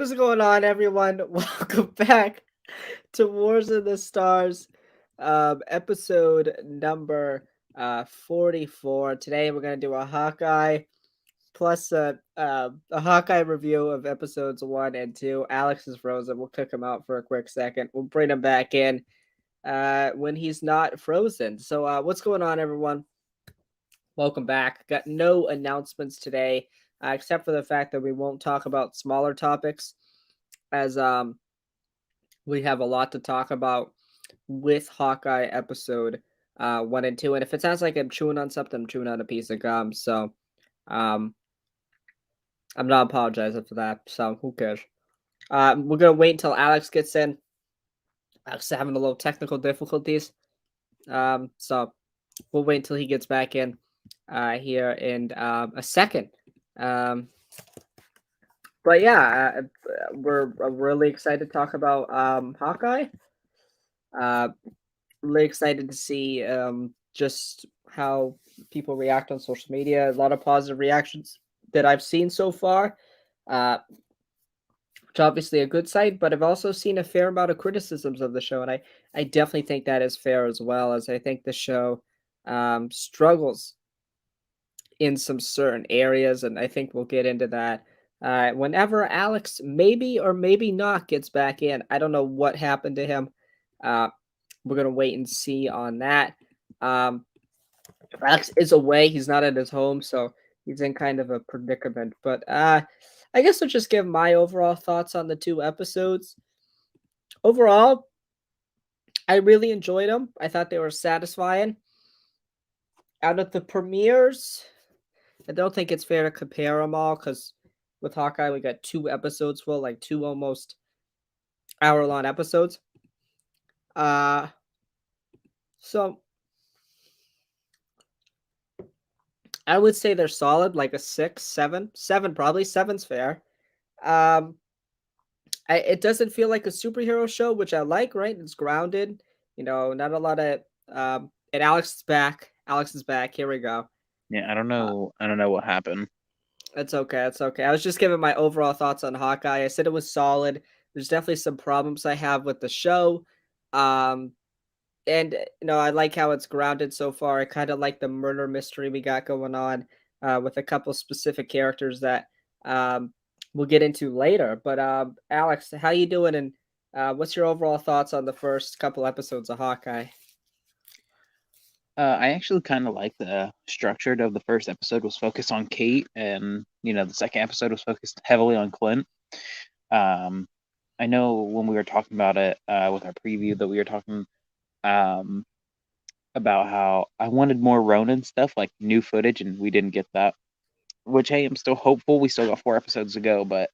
What is going on, everyone? Welcome back to Wars of the Stars, episode number 44. Today we're gonna do a Hawkeye plus a Hawkeye review of episodes 1 and 2. Alex is frozen. We'll kick him out for a quick second. We'll bring him back in when he's not frozen. So what's going on, everyone? Welcome back. Got no announcements today, except for the fact that we won't talk about smaller topics, as we have a lot to talk about with Hawkeye episode 1 and 2. And if it sounds like I'm chewing on something, I'm chewing on a piece of gum. So um, I'm not apologizing for that. So who cares? We're gonna wait until Alex gets in. Alex is having a little technical difficulties. So we'll wait until he gets back in here in a second. Um, but yeah, we're really excited to talk about Hawkeye. Uh, really excited to see just how people react on social media. A lot of positive reactions that I've seen so far, uh, which is obviously a good sign. But I've also seen a fair amount of criticisms of the show, and I definitely think that is fair as well, as I think the show struggles in some certain areas, and I think we'll get into that. Whenever Alex maybe or maybe not gets back in, I don't know what happened to him. Uh, we're gonna wait and see on that. Um, Alex is away; he's not at his home, so he's in kind of a predicament. But I guess I'll just give my overall thoughts on the two episodes. Overall, I really enjoyed them. I thought they were satisfying. Out of the premieres, I don't think it's fair to compare them all because with Hawkeye, we got two episodes full, like two almost hour-long episodes. Uh, so I would say they're solid, like a 6, 7, 7 probably. Seven's fair. Um, it doesn't feel like a superhero show, which I like. Right? It's grounded. Not a lot of. And Alex is back. Alex is back. Here we go. Yeah, I don't Uh, know. I don't know what happened. It's okay. It's okay. I was just giving my overall thoughts on Hawkeye. I said it was solid. There's definitely some problems I have with the show. Um, and I like how it's grounded so far. I kind of like the murder mystery we got going on with a couple specific characters that we'll get into later. But Alex, how you doing? And what's your overall thoughts on the first couple episodes of Hawkeye? I actually kind of like the structure of the first episode was focused on Kate, and the second episode was focused heavily on Clint. Um, I know when we were talking about it with our preview that we were talking um, about how I wanted more Ronin stuff, like new footage, and we didn't get that. Which hey, I'm still hopeful. We still got 4 episodes to go, but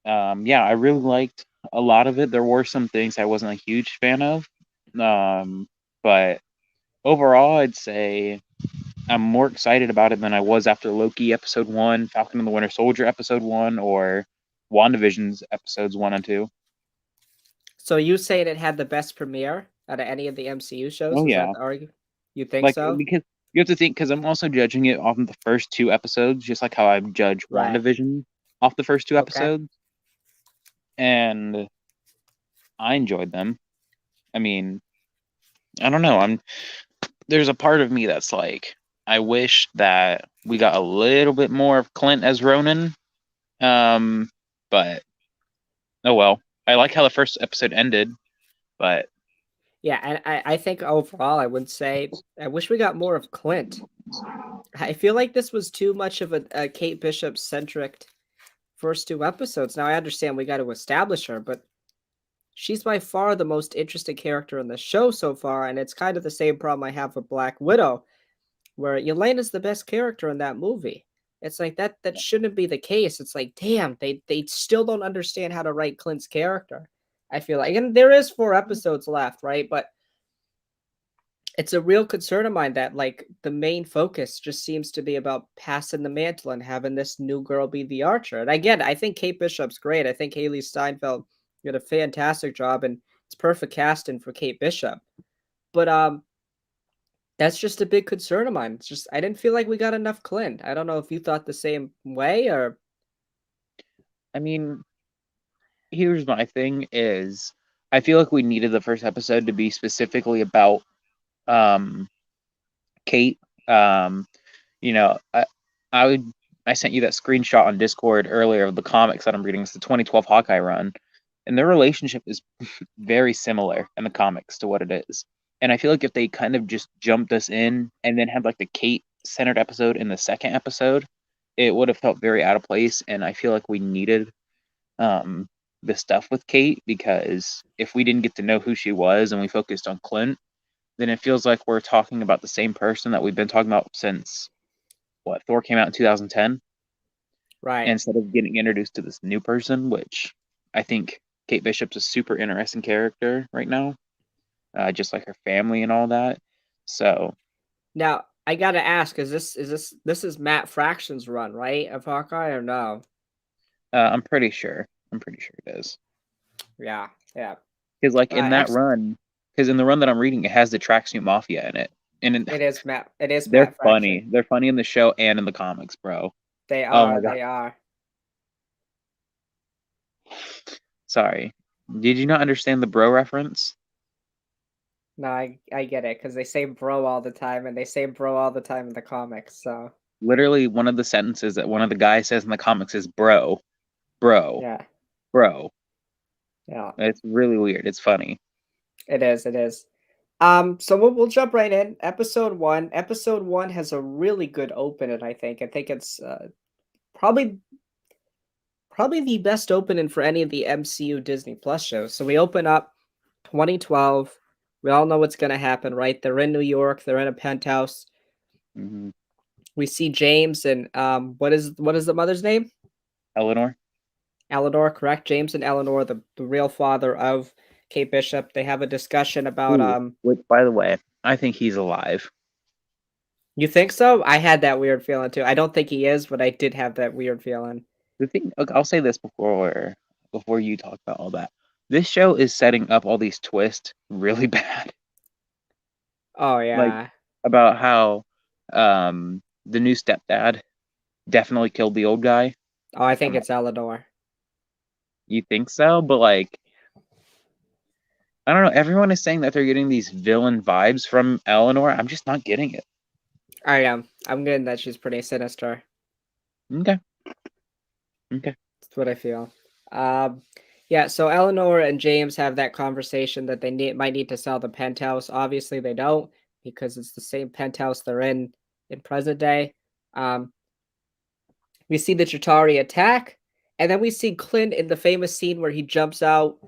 yeah, I really liked a lot of it. There were some things I wasn't a huge fan of, but overall, I'd say I'm more excited about it than I was after Loki episode 1, Falcon and the Winter Soldier episode 1, or WandaVision's episodes 1 and 2. So you saying it had the best premiere out of any of the MCU shows? Oh Is that yeah, the argument? You think like so? because you have to think because I'm also judging it off of the first 2 episodes, just like how I judge Right. WandaVision off the first two Okay. episodes, and I enjoyed them. I mean, I don't know. There's a part of me that's like, I wish that we got a little bit more of Clint as Ronan. Um, but oh well. I like how the first episode ended, but Yeah, and I think overall, I would say I wish we got more of Clint. I feel like this was too much of a Kate Bishop centric first two episodes. Now I understand we got to establish her, but she's by far the most interesting character in the show so far, and it's kind of the same problem I have with Black Widow, where Yelena's the best character in that movie. It's like that shouldn't be the case. It's like, damn, they still don't understand how to write Clint's character. I feel like, and there is 4 episodes left, right? But it's a real concern of mine that like the main focus just seems to be about passing the mantle and having this new girl be the archer. And again, I think Kate Bishop's great. I think Haley Steinfeld did a fantastic job, and it's perfect casting for Kate Bishop. But that's just a big concern of mine. It's just I didn't feel like we got enough Clint. I don't know if you thought the same way or I mean, here's my thing is I feel like we needed the first episode to be specifically about um Kate. Um, you know, I would I sent you that screenshot on Discord earlier of the comics that I'm reading. It's the 2012 Hawkeye run, and their relationship is very similar in the comics to what it is. And I feel like if they kind of just jumped us in and then had like the Kate centered episode in the second episode, it would have felt very out of place. And I feel like we needed um the stuff with Kate, because if we didn't get to know who she was and we focused on Clint, then it feels like we're talking about the same person that we've been talking about since what Thor came out in 2010, Right. instead of getting introduced to this new person, which I think Kate Bishop's a super interesting character right now, just like her family and all that. So Now, I gotta ask, this is Matt Fraction's run, right? Of Hawkeye or no? I'm pretty sure. I'm pretty sure it is. Yeah, yeah. Because like in that Ex run, because in the run that I'm reading, it has the Tracksuit Mafia in it, and it is they're Matt Fraction. funny. They're funny in the show and in the comics, bro. They Oh my are, god. they are. Sorry. Did you not understand the bro reference? No, I get it because they say bro all the time, and they say bro all the time in the comics. So Literally, one of the sentences that one of the guys says in the comics is bro, bro, yeah, bro. yeah, It's really weird. It's funny. it is, it is. So we'll jump right in. Episode one. Episode one has a really good opening. I think. I think it's probably probably the best opening for any of the MCU Disney Plus shows. So we open up 2012. We all know what's gonna happen, right? They're in New York. They're in a penthouse. Hmm. We see James and what is the mother's name? Eleanor? Eleanor, correct? James and Eleanor, the real father of Kate Bishop. They have a discussion about Ooh, which, by the way, I think he's alive. You think so? I had that weird feeling too. I don't think he is, but I did have that weird feeling. The thing, okay, I'll say this before you talk about all that. This show is setting up all these twists really bad. Oh Like yeah. about how the new stepdad definitely killed the old guy. Oh, I think Come on, it's Eleanor. you think so? But like, I don't know. Everyone is saying that they're getting these villain vibes from Eleanor. I'm just not getting it. I am. I'm getting that she's pretty sinister. Okay, okay. That's what I feel. Um, yeah. So Eleanor and James have that conversation that might need to sell the penthouse. Obviously, they don't because it's the same penthouse they're in present day. Um, we see the Chitauri attack, and then we see Clint in the famous scene where he jumps out,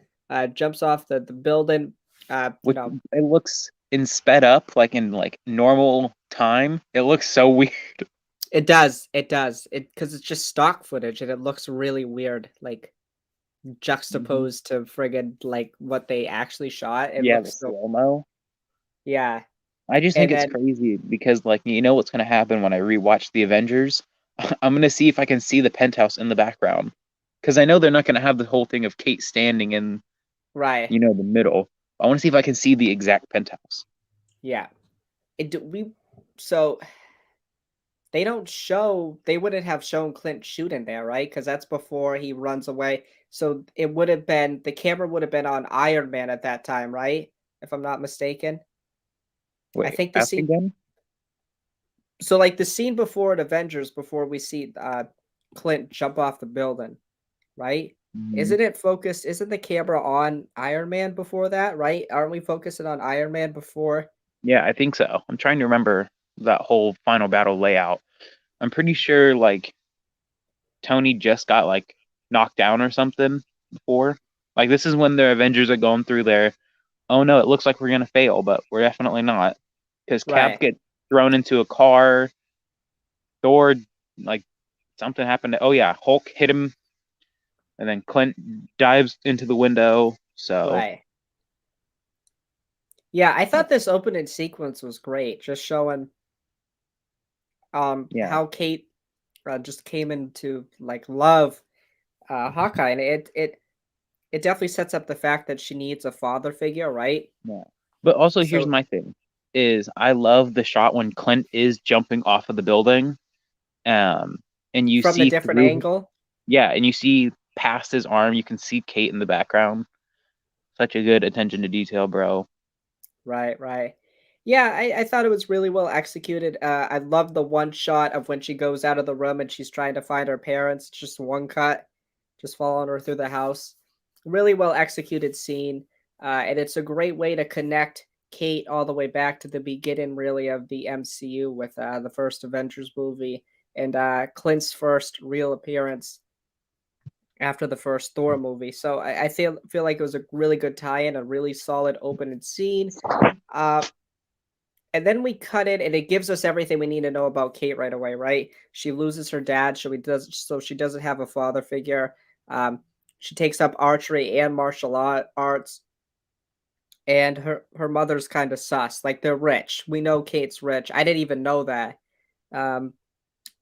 jumps off the building. You Which know, it looks in sped up, like in like normal time. It looks so weird. it does, it does, it because it's just stock footage and it looks really weird, like Mhm. juxtaposed to friggin' like what they actually shot. It Yeah, the looks so slow mo. yeah, I just think and it's then crazy because, like, you know what's gonna happen when I rewatch the Avengers? I'm gonna see if I can see the penthouse in the background, because I know they're not gonna have the whole thing of Kate standing in, right, the middle. I want to see if I can see the exact penthouse. yeah, we so they don't show they wouldn't have shown Clint shooting there, right? Because that's before he runs away. So it would have been the camera would have been on Iron Man at that time, right? If I'm not mistaken. I Wait, think the ask scene again? so like the scene before at Avengers before we see Clint jump off the building, right? Mhm. Isn't the camera on Iron Man before that, right? Aren't we focusing on Iron Man before? Yeah, I think so. I'm trying to remember that whole final battle layout. I'm pretty sure like Tony just got like knocked down or something before. Like this is when the Avengers are going through their, oh no, it looks like we're gonna fail, but we're definitely not. Because Cap Right, gets thrown into a car, Thor, like something happened to, oh yeah, Hulk hit him, and then Clint dives into the window. So right. Yeah, I thought this opening sequence was great, just showing yeah, how Kate just came into like love Hawkeye, and it definitely sets up the fact that she needs a father figure, right? yeah. But also here's So my thing is I love the shot when Clint is jumping off of the building, um, and you from the see different through, angle, yeah, and you see past his arm. You can see Kate in the background. Such a good attention to detail, bro. Right, right. Yeah, I thought it was really well executed. I love the one shot of when she goes out of the room and she's trying to find her parents. Just one cut, just following her through the house. Really well executed scene. And it's a great way to connect Kate all the way back to the beginning, really, of the MCU with the first Avengers movie and Clint's first real appearance after the first Thor movie. So I feel like it was a really good tie-in, a really solid opening scene. Uh, and then we cut it, and it gives us everything we need to know about Kate right away, right? She loses her dad, so she doesn't have a father figure. Um, she takes up archery and martial arts, and her mother's kind of sus. Like they're rich. We know Kate's rich. I didn't even know that, um,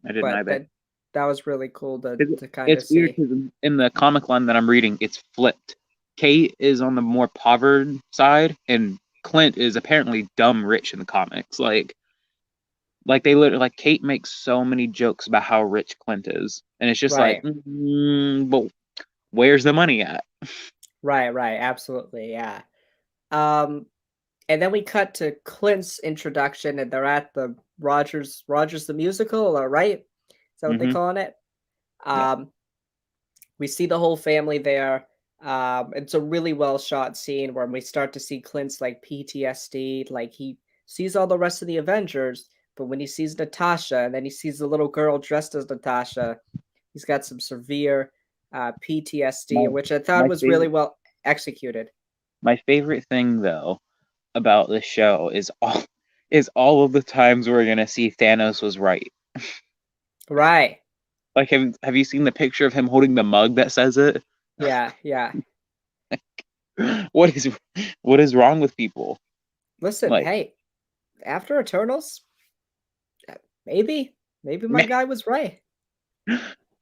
I didn't but either. that was really cool to kind of It's weird see. because in the comic line that I'm reading, it's flipped. Kate is on the more poverty side, and Clint is apparently dumb rich in the comics. Like they literally like Kate makes so many jokes about how rich Clint is, and it's just like, Right, but where's the money at? right, absolutely, yeah. Um, And then we cut to Clint's introduction, and they're at the Rogers the Musical, right? Is that what they Mm-hmm. calling it? Yeah, Um, we see the whole family there. It's a really well shot scene where we start to see Clint's like PTSD, like he sees all the rest of the Avengers, but when he sees Natasha and then he sees the little girl dressed as Natasha, he's got some severe PTSD, my which I thought my was really favorite well executed. my favorite thing though about this show is all of the times we're gonna see Thanos was right. Right. Like have you seen the picture of him holding the mug that says it? Yeah, yeah. What is what is wrong with people? Listen, Like hey, after Eternals, uh, maybe my guy was right.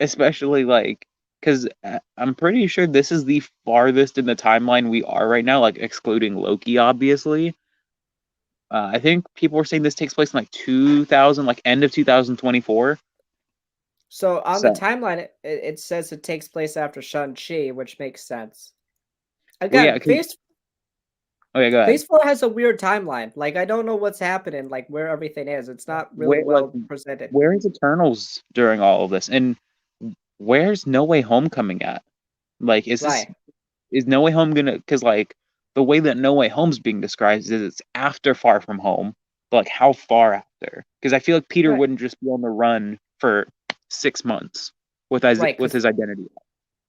especially like because I'm pretty sure this is the farthest in the timeline we are right now, like excluding Loki, obviously. I think people were saying this takes place in like 2000, like end of 2024. So on the So, timeline, it says it takes place after Shang-Chi, which makes sense. well, yeah, Again, because okay, go ahead. Phase 4 has a weird timeline. Like I don't know what's happening, like where everything is. It's not really Where like well presented. where is Eternals during all of this, and where's No Way Home coming at? Like, Right, is No Way Home gonna? Because like the way that No Way Home's being described is it's after Far From Home, but like how far after? Because I feel like Peter right, wouldn't just be on the run for 6 months right. with his identity.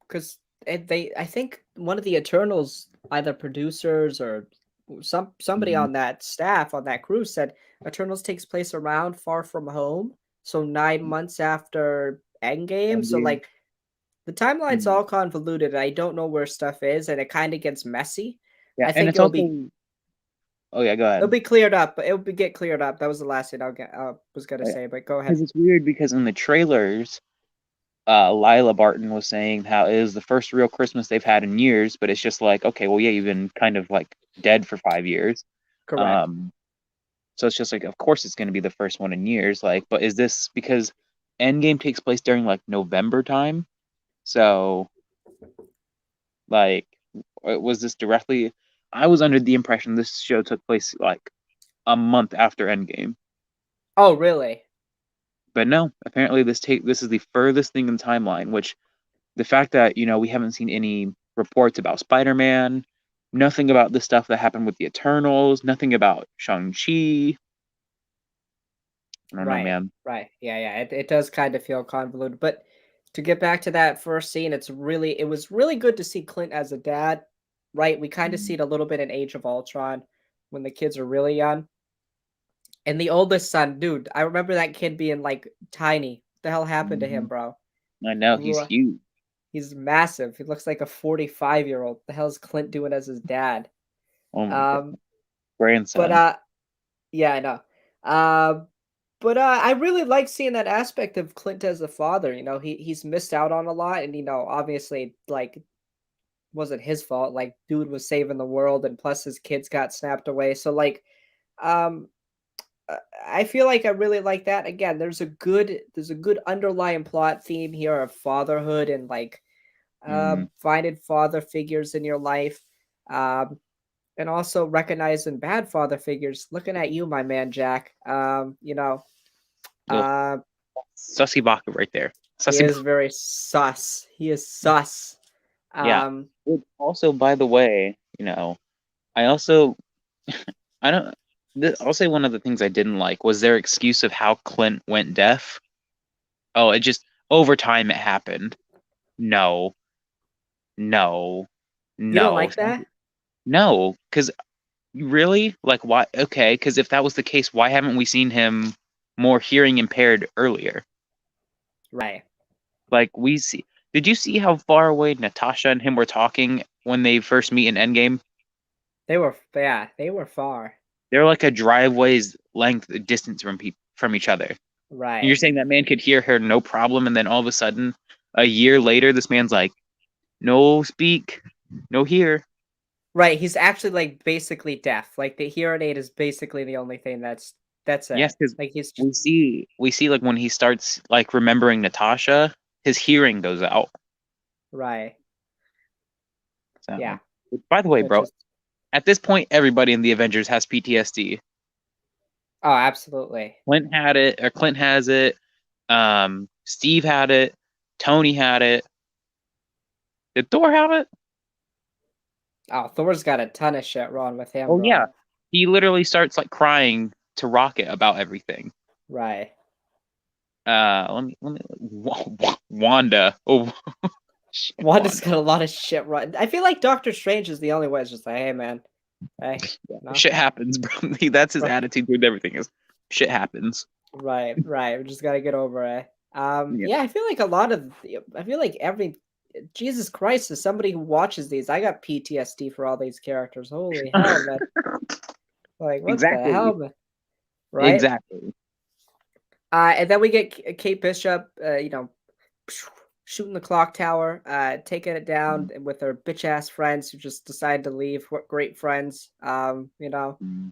Because I think one of the Eternals, either producers or somebody Mm-hmm. on that staff on that crew said Eternals takes place around Far From Home, so 9 months after Endgame. So Endgame. like the timeline's Mm. all convoluted. I don't know where stuff is, and it kind of gets messy. Yeah, I and think it's also oh yeah, go it'll ahead. be cleared up. Get cleared up. That was the last thing was gonna say. But go ahead. Because it's weird because in the trailers Lila Barton was saying how it is the first real Christmas they've had in years, but it's just like, okay, well, yeah, you've been kind of like dead for 5 years. Correct. Um, so it's just like, of course, it's going to be the first one in years. Like, but is this because Endgame takes place during like November time? So, like, was this directly? I was under the impression this show took place like a month after Endgame, Oh, really? but no. Apparently, this is the furthest thing in timeline, which the fact that we haven't seen any reports about Spider-Man, nothing about the stuff that happened with the Eternals, nothing about Shang-Chi. I don't know, Right. man. Right. Yeah. Yeah. It does kind of feel convoluted, but to get back to that first scene, it was really good to see Clint as a dad. Right. We kind of see it a little bit in Age of Ultron when the kids are really young. And the oldest son, dude, I remember that kid being like tiny. What the hell happened to him, Mhm. bro? I know Grew he's up. huge. He's massive. He looks like a 45-year-old. The hell's Clint doing as his dad? Oh my god, Um, but grandson. yeah, I know. Uh, but I really like seeing that aspect of Clint as a father. He's missed out on a lot, and obviously, like, wasn't his fault. Like, dude was saving the world, and plus his kids got snapped away. So, like, um, I feel like I really like that. Again, there's a good underlying plot theme here of fatherhood and like Mm. Finding father figures in your life, um, and also recognizing bad father figures. Looking at you, my man Jack. Ugh, Uh, Sussy Baka right there. he Sussy. is very sus. He is sus. Yeah. Um, Also, by the way, I also I don't. I'll say one of the things I didn't like was their excuse of how Clint went deaf. Oh, it just over time it happened. No, no, you don't no, like that, no. Because really, like, why? Okay, because if that was the case, why haven't we seen him more hearing impaired earlier? right? Like we see. Did you see how far away Natasha and him were talking when they first meet in Endgame? They were far, They're like a driveway's length distance from each other. And you're right? saying that man could hear her no problem, and then all of a sudden, a year later, this man's like, no speak, no hear. Right, he's actually like basically deaf. Like the hearing aid is basically the only thing that's Yes, it. because Like he's just we see like when he starts like remembering Natasha, his hearing goes out. right. Yeah, So, by the way, which bro, is at this point, everybody in the Avengers has PTSD. oh, absolutely. Clint has it. Steve had it. Tony had it. Did Thor have it? Oh, Thor's got a ton of shit wrong with him, Oh yeah, bro. he literally starts like crying to Rocket about everything. Right. Let me Wanda. Oh, shit, Wanda's Wanda. got a lot of shit wrong. I feel like Doctor Strange is the only way. It's just like, hey man, hey, Yeah, no, shit happens, bro. That's his right, attitude with everything is shit happens. right. We just gotta get over it. Yeah. Yeah, I feel like a lot of, I feel like every, Jesus Christ, as somebody who watches these, I got PTSD for all these characters. Holy hell, man! Like, what the Exactly. hell, man? Right? Exactly. And then we get Kate Bishop, shooting the clock tower, taking it down with her bitch ass friends who just decided to leave. What great friends, Mhm.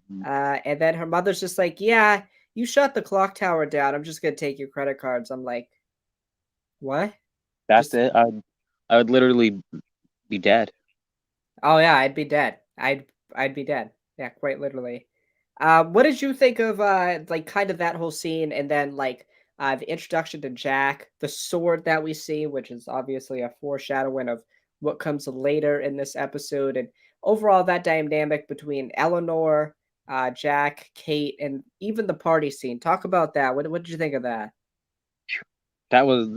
And then her mother's just like, "Yeah, you shut the clock tower down. I'm just gonna take your credit cards." I'm like, "What?" That's Just it. I would literally be dead. oh yeah, I'd be dead. I'd be dead. Yeah, quite literally. What did you think of like kind of that whole scene and then like the introduction to Jack, the sword that we see, which is obviously a foreshadowing of what comes later in this episode, and overall that dynamic between Eleanor, Jack, Kate, and even the party scene. Talk about that. What did you think of that? That was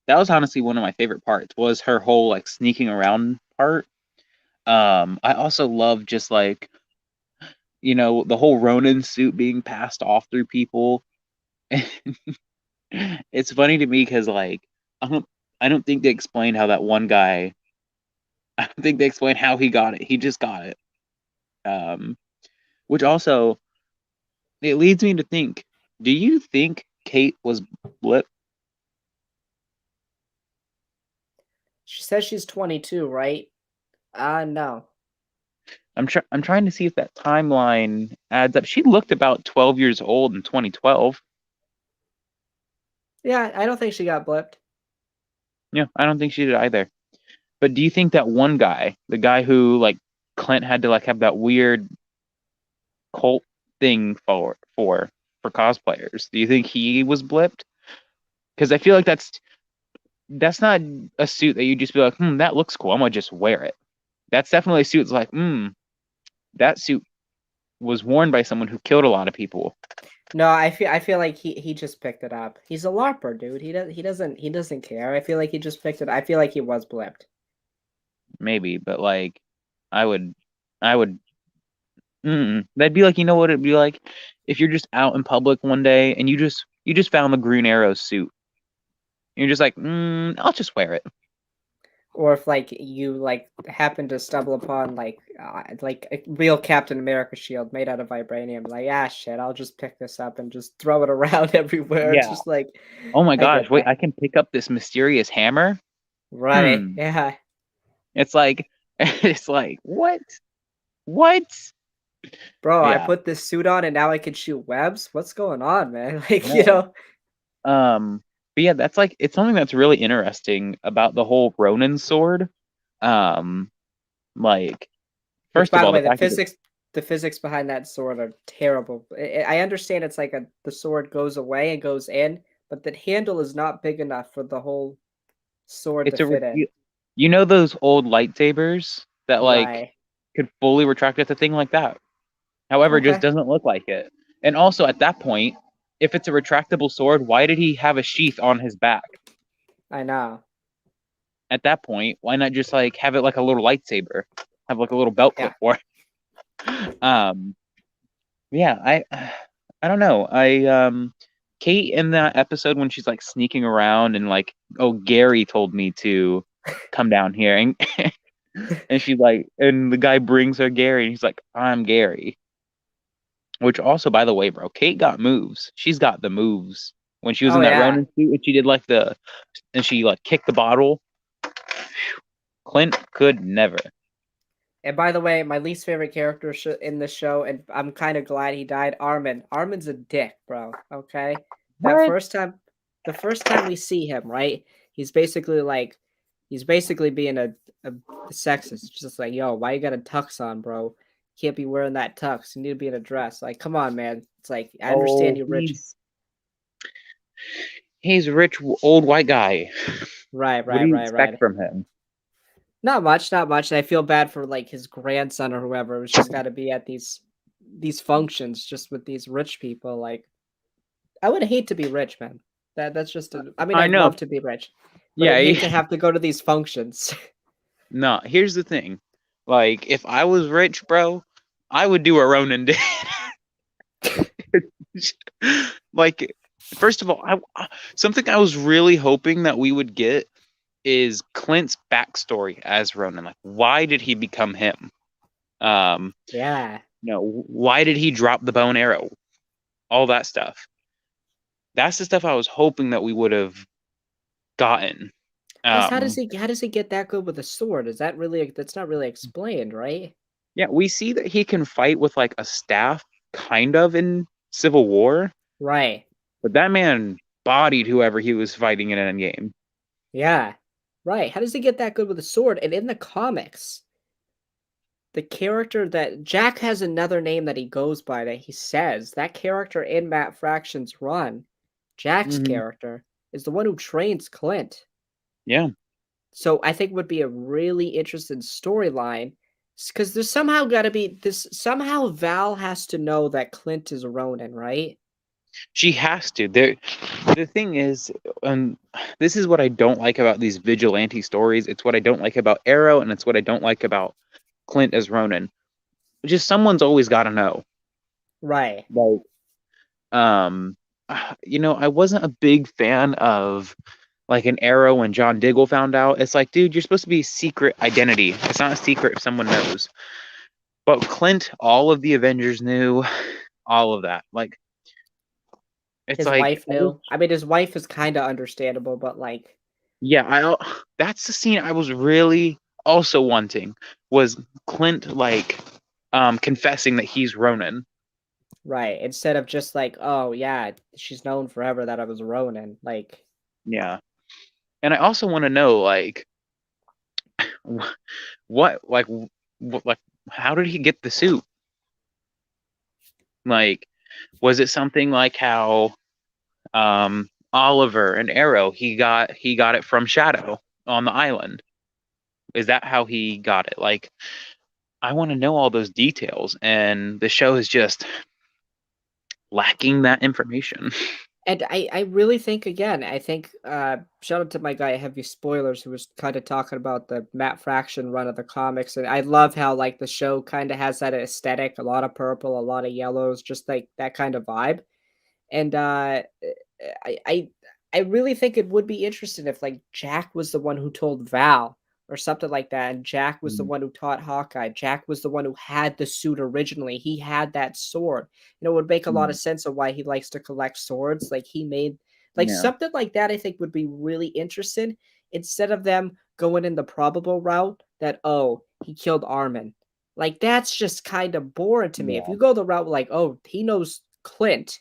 that was honestly one of my favorite parts was her whole like sneaking around part. I also love just like the whole Ronin suit being passed off through people. It's funny to me because like I don't I don't think they explain how that one guy. I don't think they explain how he got it. He just got it. Um, which also it leads me to think: do you think Kate was blip? She says she's 22, right? No. I'm trying to see if that timeline adds up. She looked about 12 years old in 2012. Yeah, I don't think she got blipped. Yeah, I don't think she did either. But do you think that one guy, the guy who like Clint had to like have that weird cult thing for cosplayers, do you think he was blipped? Because I feel like that's not a suit that you just be like, that looks cool. I'm gonna just wear it. That's definitely a suit that's like, that suit was worn by someone who killed a lot of people. No, I feel like he just picked it up. He's a LARPer, dude. He doesn't care. I feel like he just picked it. I feel like he was blipped. Maybe, but like, I would, I would, that'd be like, you know what it'd be like if you're just out in public one day and you just found the Green Arrow suit. You're just like, I'll just wear it. Or if like you like happen to stumble upon like a real Captain America shield made out of vibranium, like shit, I'll just pick this up and just throw it around everywhere. It's Yeah. just like Oh my I get gosh, wait, that. I can pick up this mysterious hammer. Right. Hmm. Yeah. It's like, it's like, what? What? Bro, I Yeah. put this suit on and now I can shoot webs. What's going on, man? I Like, know. Um, but yeah, that's like it's something that's really interesting about the whole Ronin sword Um, like Which, first of by the all, the way, fact that the physics behind that sword are terrible. I understand it's like the sword goes away and goes in, but the handle is not big enough for the whole sword to it's a fit in. you know those old lightsabers that like Right. could fully retract. It's a thing like that. However, it just Okay. doesn't look like it. And also at that point, if it's a retractable sword, why did he have a sheath on his back? I know. At that point, why not just like have it like a little lightsaber, have like a little belt Yeah. clip for it? Yeah, I don't know. Kate in that episode when she's like sneaking around and like, oh, Gary told me to come down here and and she like and the guy brings her Gary and he's like, I'm Gary. Which also, by the way, bro, Kate got moves. She's got the moves. When she was Oh in that yeah. Ronin suit and she did like and she like kicked the bottle. Clint could never. And by the way, my least favorite character in the show, and I'm kind of glad he died. Armin. Armin's a dick, bro. Okay, that What? first time, the first time we see him, right? He's basically like, he's basically being a sexist. Just like, yo, why you got a tux on, bro? Can't be wearing that tux. You need to be in a dress. Like, come on, man. It's like I understand Oh, you're rich. he's a rich old white guy. Right, What right, do you right, expect right. from him? Not much, not much. And I feel bad for like his grandson or whoever who's just got to be at these functions just with these rich people. Like, I would hate to be rich, man. That's just I mean, I I'd know. love to be rich, but I'd Yeah, hate to have to go to these functions. no, here's the thing. Like, if I was rich, bro, I would do what Ronan did. Like, first of all, something I was really hoping that we would get is Clint's backstory as Ronan. Like, why did he become him? Um, Yeah. why did he drop the bow and arrow? All that stuff. That's the stuff I was hoping that we would have gotten. Plus, Um, how does he get that good with a sword? Is that really that's not really explained, right? yeah, we see that he can fight with like a staff, kind of in Civil War, Right. but that man bodied whoever he was fighting in Endgame. Yeah. Right. How does he get that good with a sword? And in the comics, the character that Jack has another name that he goes by that he says that character in Matt Fraction's run, Jack's Hmm. character, is the one who trains Clint. Yeah, So I think would be a really interesting storyline because there's somehow got to be this. Somehow Val has to know that Clint is Ronin, right? she has to. The thing is, this is what I don't like about these vigilante stories. It's what I don't like about Arrow, and it's what I don't like about Clint as Ronan. Just someone's always got to know. Right. Like, um, I wasn't a big fan of like an Arrow when John Diggle found out. It's like, dude, you're supposed to be secret identity. It's not a secret if someone knows. But Clint, all of the Avengers knew all of that. Like, it's His like, wife knew. I mean, his wife is kind of understandable, but like, yeah, that's the scene I was really also wanting was Clint like confessing that he's Ronan. right. Instead of just like, oh yeah, she's known forever that I was Ronin. Like, Yeah. And I also want to know like what like how did he get the suit? Like was it something like how Oliver and Arrow he got it from Shadow on the island? Is that how he got it? Like I want to know all those details and the show is just lacking that information. and I really think again, I think shout out to my guy Heavy Spoilers who was kind of talking about the Matt Fraction run of the comics, and I love how like the show kind of has that aesthetic, a lot of purple, a lot of yellows, just like that kind of vibe. And I I I really think it would be interesting if like Jack was the one who told Val or something like that, and Jack was the Mm, one who taught Hawkeye. Jack was the one who had the suit originally. He had that sword. It would make a lot of mm, sense of why he likes to collect swords. Like he made like yeah. something like that. I think would be really interesting instead of them going in the probable route that he killed Armin. Like that's just kind of boring to me. If Yeah. you go the route like he knows Clint,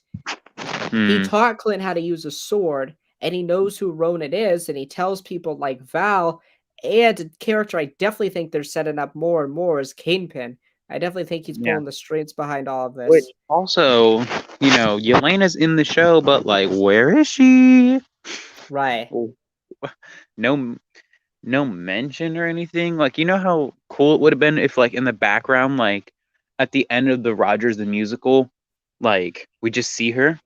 he Mm, taught Clint how to use a sword and he knows who Ronan is and he tells people like Val, and a character I definitely think they're setting up more and more is Kingpin. I definitely think he's Yeah. pulling the strings behind all of Which this. also, Yelena's in the show, but like, where is she? Right. Oh, no, no mention or anything. Like, you know how cool it would have been if, like, in the background, like, at the end of the Rogers the musical, like, we just see her.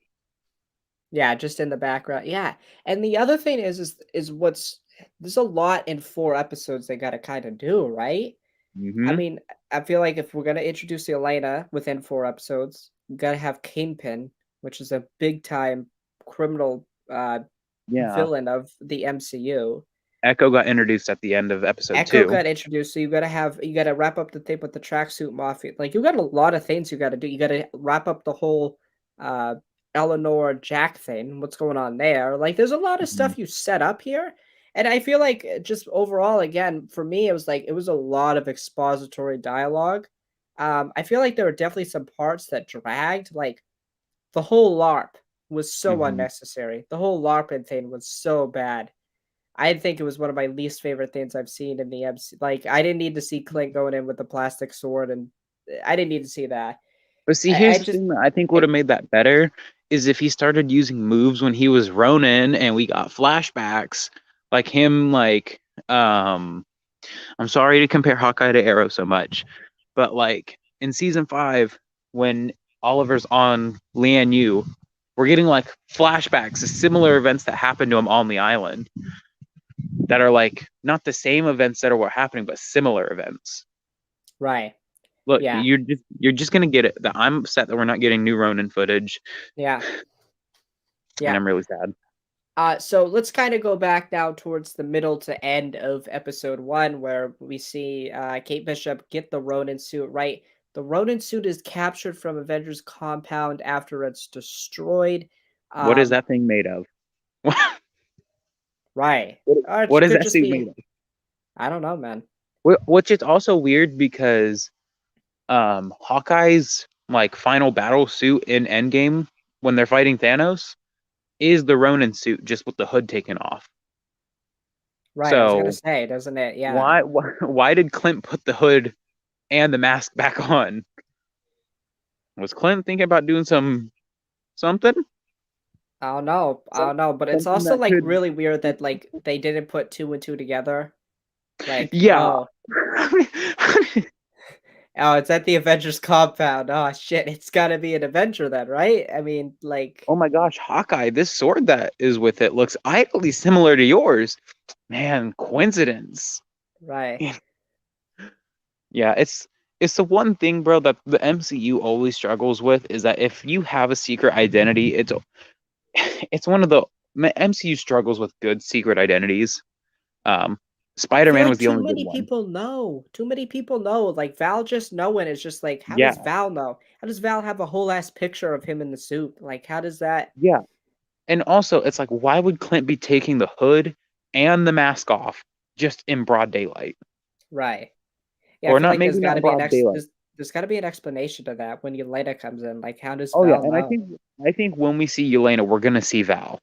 Yeah, just in the background. Yeah. And the other thing is what's there's a lot in 4 episodes they gotta kind of do, right? I Mm-hmm. mean, I feel like if we're gonna introduce Elena within 4 episodes, we gotta have Kingpin, which is a big time criminal Yeah. villain of the MCU. Echo got introduced at the end of episode Echo 2. got introduced, so you gotta wrap up the thing with the tracksuit mafia. Like you got a lot of things you gotta do. You gotta wrap up the whole uh Eleanor Jack thing. What's going on there? Like there's a lot of Mhm. stuff you set up here. And I feel like just overall, again, for me, it was like it was a lot of expository dialogue. I feel like there were definitely some parts that dragged, like the whole LARP was so Mhm. unnecessary. The whole LARPing thing was so bad. I think it was one of my least favorite things I've seen in the MC. Like, I didn't need to see Clint going in with the plastic sword, and I didn't need to see that. But see, I here's the just, thing that I think would I, have made that better is if he started using moves when he was Ronin and we got flashbacks like him, like, I'm sorry to compare Hawkeye to Arrow so much, but like in season 5, when Oliver's on Lian Yu, we're getting like flashbacks of similar events that happened to him on the island that are like not the same events that are what happening, but similar events. right, Look, yeah, you're just gonna get it. That I'm upset that we're not getting new Ronin footage, yeah, and yeah. I'm really sad. So let's kind of go back now towards the middle to end of episode 1, where we see Kate Bishop get the Ronin suit. Right, the Ronin suit is captured from Avengers compound after it's destroyed. What is Um, that thing made of? right, what, or it what is could that just suit be. made of? I don't know, man. Which is also weird because Hawkeye's like final battle suit in Endgame when they're fighting Thanos is the Ronin suit just with the hood taken off. Right, I was gonna So say, doesn't it? Yeah. why did Clint put the hood and the mask back on? Was Clint thinking about doing something? I don't know, but it's Something also that like could. really weird that like they didn't put two and two together. Like, Yeah. oh, oh, it's at the Avengers compound. Oh shit, it's gotta be an Avenger then, right? I mean, like, Oh my gosh, Hawkeye, this sword that is with it looks idly similar to yours. Man, coincidence. right. Yeah, it's the one thing, bro, that the MCU always struggles with is that if you have a secret identity, it's one of the MCU struggles with good secret identities. Um, I feel Spider-Man was like the too only good many one. people know. Too many people know. Like Val just knowing is just like, how does Yeah, Val know? How does Val have a whole ass picture of him in the suit? Like, how does that? yeah. And also, it's like, why would Clint be taking the hood and the mask off just in broad daylight? Right. Yeah, I Or feel not, like maybe not broad daylight. there's got to be an explanation to that when Yelena comes in. Like, how does Oh yeah, Val and I know? think I think when we see Yelena, we're gonna see Val.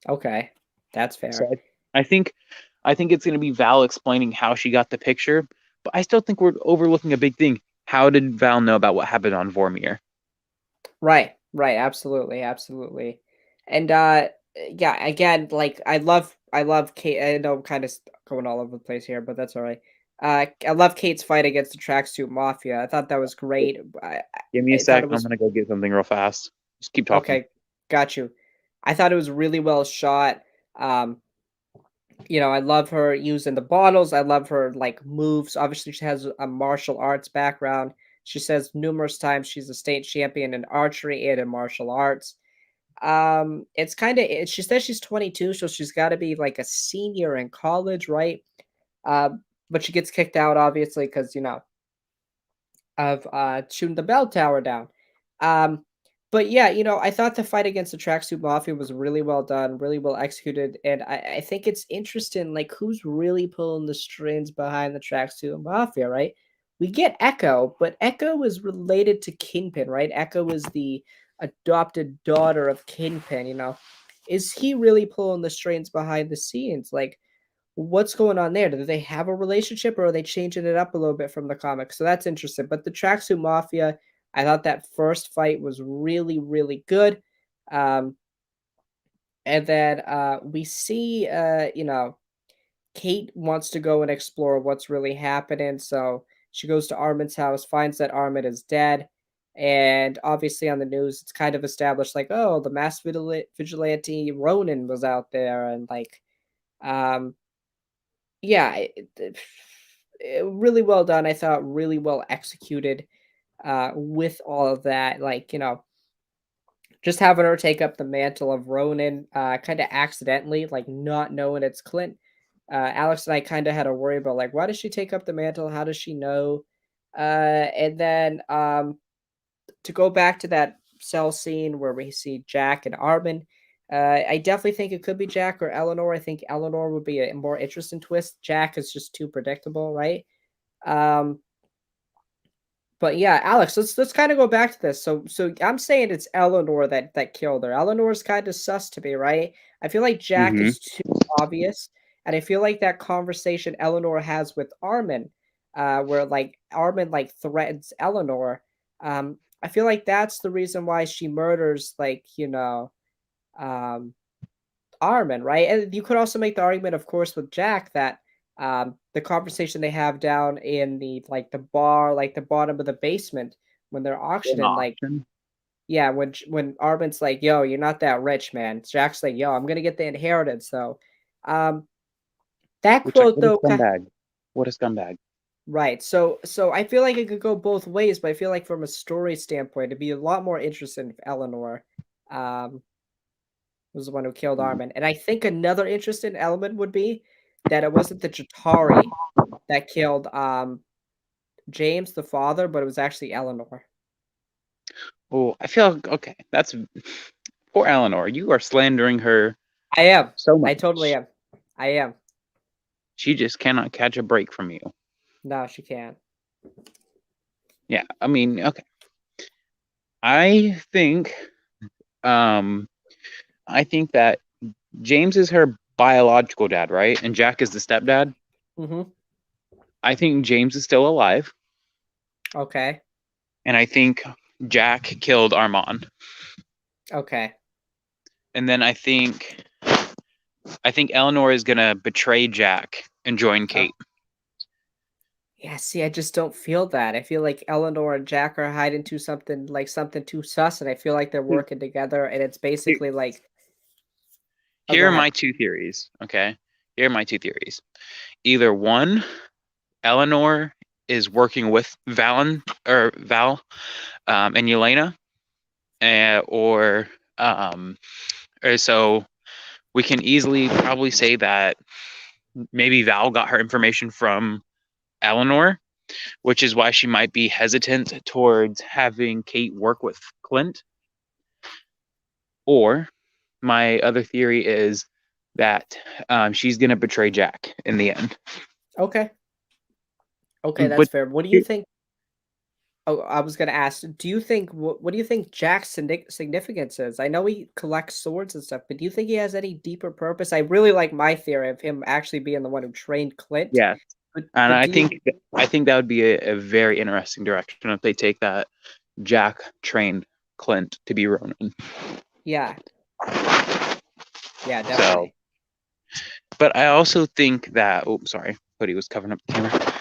Okay, that's So fair. I think it's gonna be Val explaining how she got the picture, but I still think we're overlooking a big thing. How did Val know about what happened on Vormir? Right, right, absolutely, absolutely. And yeah, again, like I love Kate. I know I'm kind of going all over the place here, but that's all right. I love Kate's fight against the tracksuit mafia. I thought that was great. Give me a I thought sec. it I'm was gonna go get something real fast. Just keep talking. okay. Got you. I thought it was really well shot. Um, I love her using the bottles. I love her like moves. Obviously, she has a martial arts background. She says numerous times she's a state champion in archery and in martial arts. It's kind of she says she's 22, so she's got to be like a senior in college, right? But she gets kicked out obviously because of shooting the bell tower down. Um, but yeah, I thought the fight against the tracksuit mafia was really well done, really well executed, and I think it's interesting, like who's really pulling the strings behind the tracksuit mafia, right? We get Echo, but Echo is related to Kingpin, right? Echo is the adopted daughter of Kingpin. Is he really pulling the strings behind the scenes? Like, what's going on there? Do they have a relationship, or are they changing it up a little bit from the comics? So that's interesting. But the Tracksuit Mafia, I thought that first fight was really, really good. Um, and then we see, Kate wants to go and explore what's really happening. So she goes to Armin's house, finds that Armin is dead. And obviously on the news, it's kind of established like, oh, the mass vigilante Ronin was out there. And like, um, yeah, really well done. I thought really well executed with all of that. Like, just having her take up the mantle of Ronin, kind of accidentally, like not knowing it's Clint. Alex and I kind of had a worry about like, why does she take up the mantle? How does she know? And then to go back to that cell scene where we see Jack and Armin, I definitely think it could be Jack or Eleanor. I think Eleanor would be a more interesting twist. Jack is just too predictable, right? Um, but yeah, Alex, let's kind of go back to this. So I'm saying it's Eleanor that killed her. Eleanor's kind of sus to me, right? I feel like Jack Mm-hmm. is too obvious, and I feel like that conversation Eleanor has with Armin, where like Armin like threatens Eleanor. I feel like that's the reason why she murders um Armin, right? And you could also make the argument, of course, with Jack that the conversation they have down in the like the bar, like the bottom of the basement when they're An auctioning, like auction, yeah, when Armin's like, "Yo, you're not that rich, man." Jack's like, "Yo, I'm gonna get the inheritance." So, um, that which like quote what a though, scumbag. What a scumbag. right? So I feel like it could go both ways, but I feel like from a story standpoint, it'd be a lot more interesting if Eleanor, um, was the one who killed Mhm. Armin. And I think another interesting element would be that it wasn't the Chitauri that killed James, the father, but it was actually Eleanor. Oh, I feel okay. That's poor Eleanor. You are slandering her I am. so I totally much. am. I am. She just cannot catch a break from you. No, she can't. Yeah, I mean, okay. I think, um, I think that James is her biological dad, right? And Jack is the stepdad. Mm-hmm. I think James is still alive, Okay. and I think Jack killed Armand. Okay. And then I think Eleanor is gonna betray Jack and join Oh. Kate. Yeah, see, I just don't feel that. I feel like Eleanor and Jack are hiding to something too sus, and I feel like they're working together, and it's Here, basically like, oh, go here are ahead. my two theories. Okay, here are my two theories. Either one, Eleanor is working with Val and Yelena, or um, or so we can easily probably say that maybe Val got her information from Eleanor, which is why she might be hesitant towards having Kate work with Clint. Or my other theory is that she's going to betray Jack in the end. Okay. Okay, that's But fair. What do you think? Oh, I was gonna ask, do you think what do you think Jack's significance is? I know he collects swords and stuff, but do you think he has any deeper purpose? I really like my theory of him actually being the one who trained Clint, yeah, but and but do you I think that would be a very interesting direction if they take that Jack trained Clint to be Ronin. yeah, yeah, So, definitely. but I also think that oh, sorry, Hoodie was covering up the camera.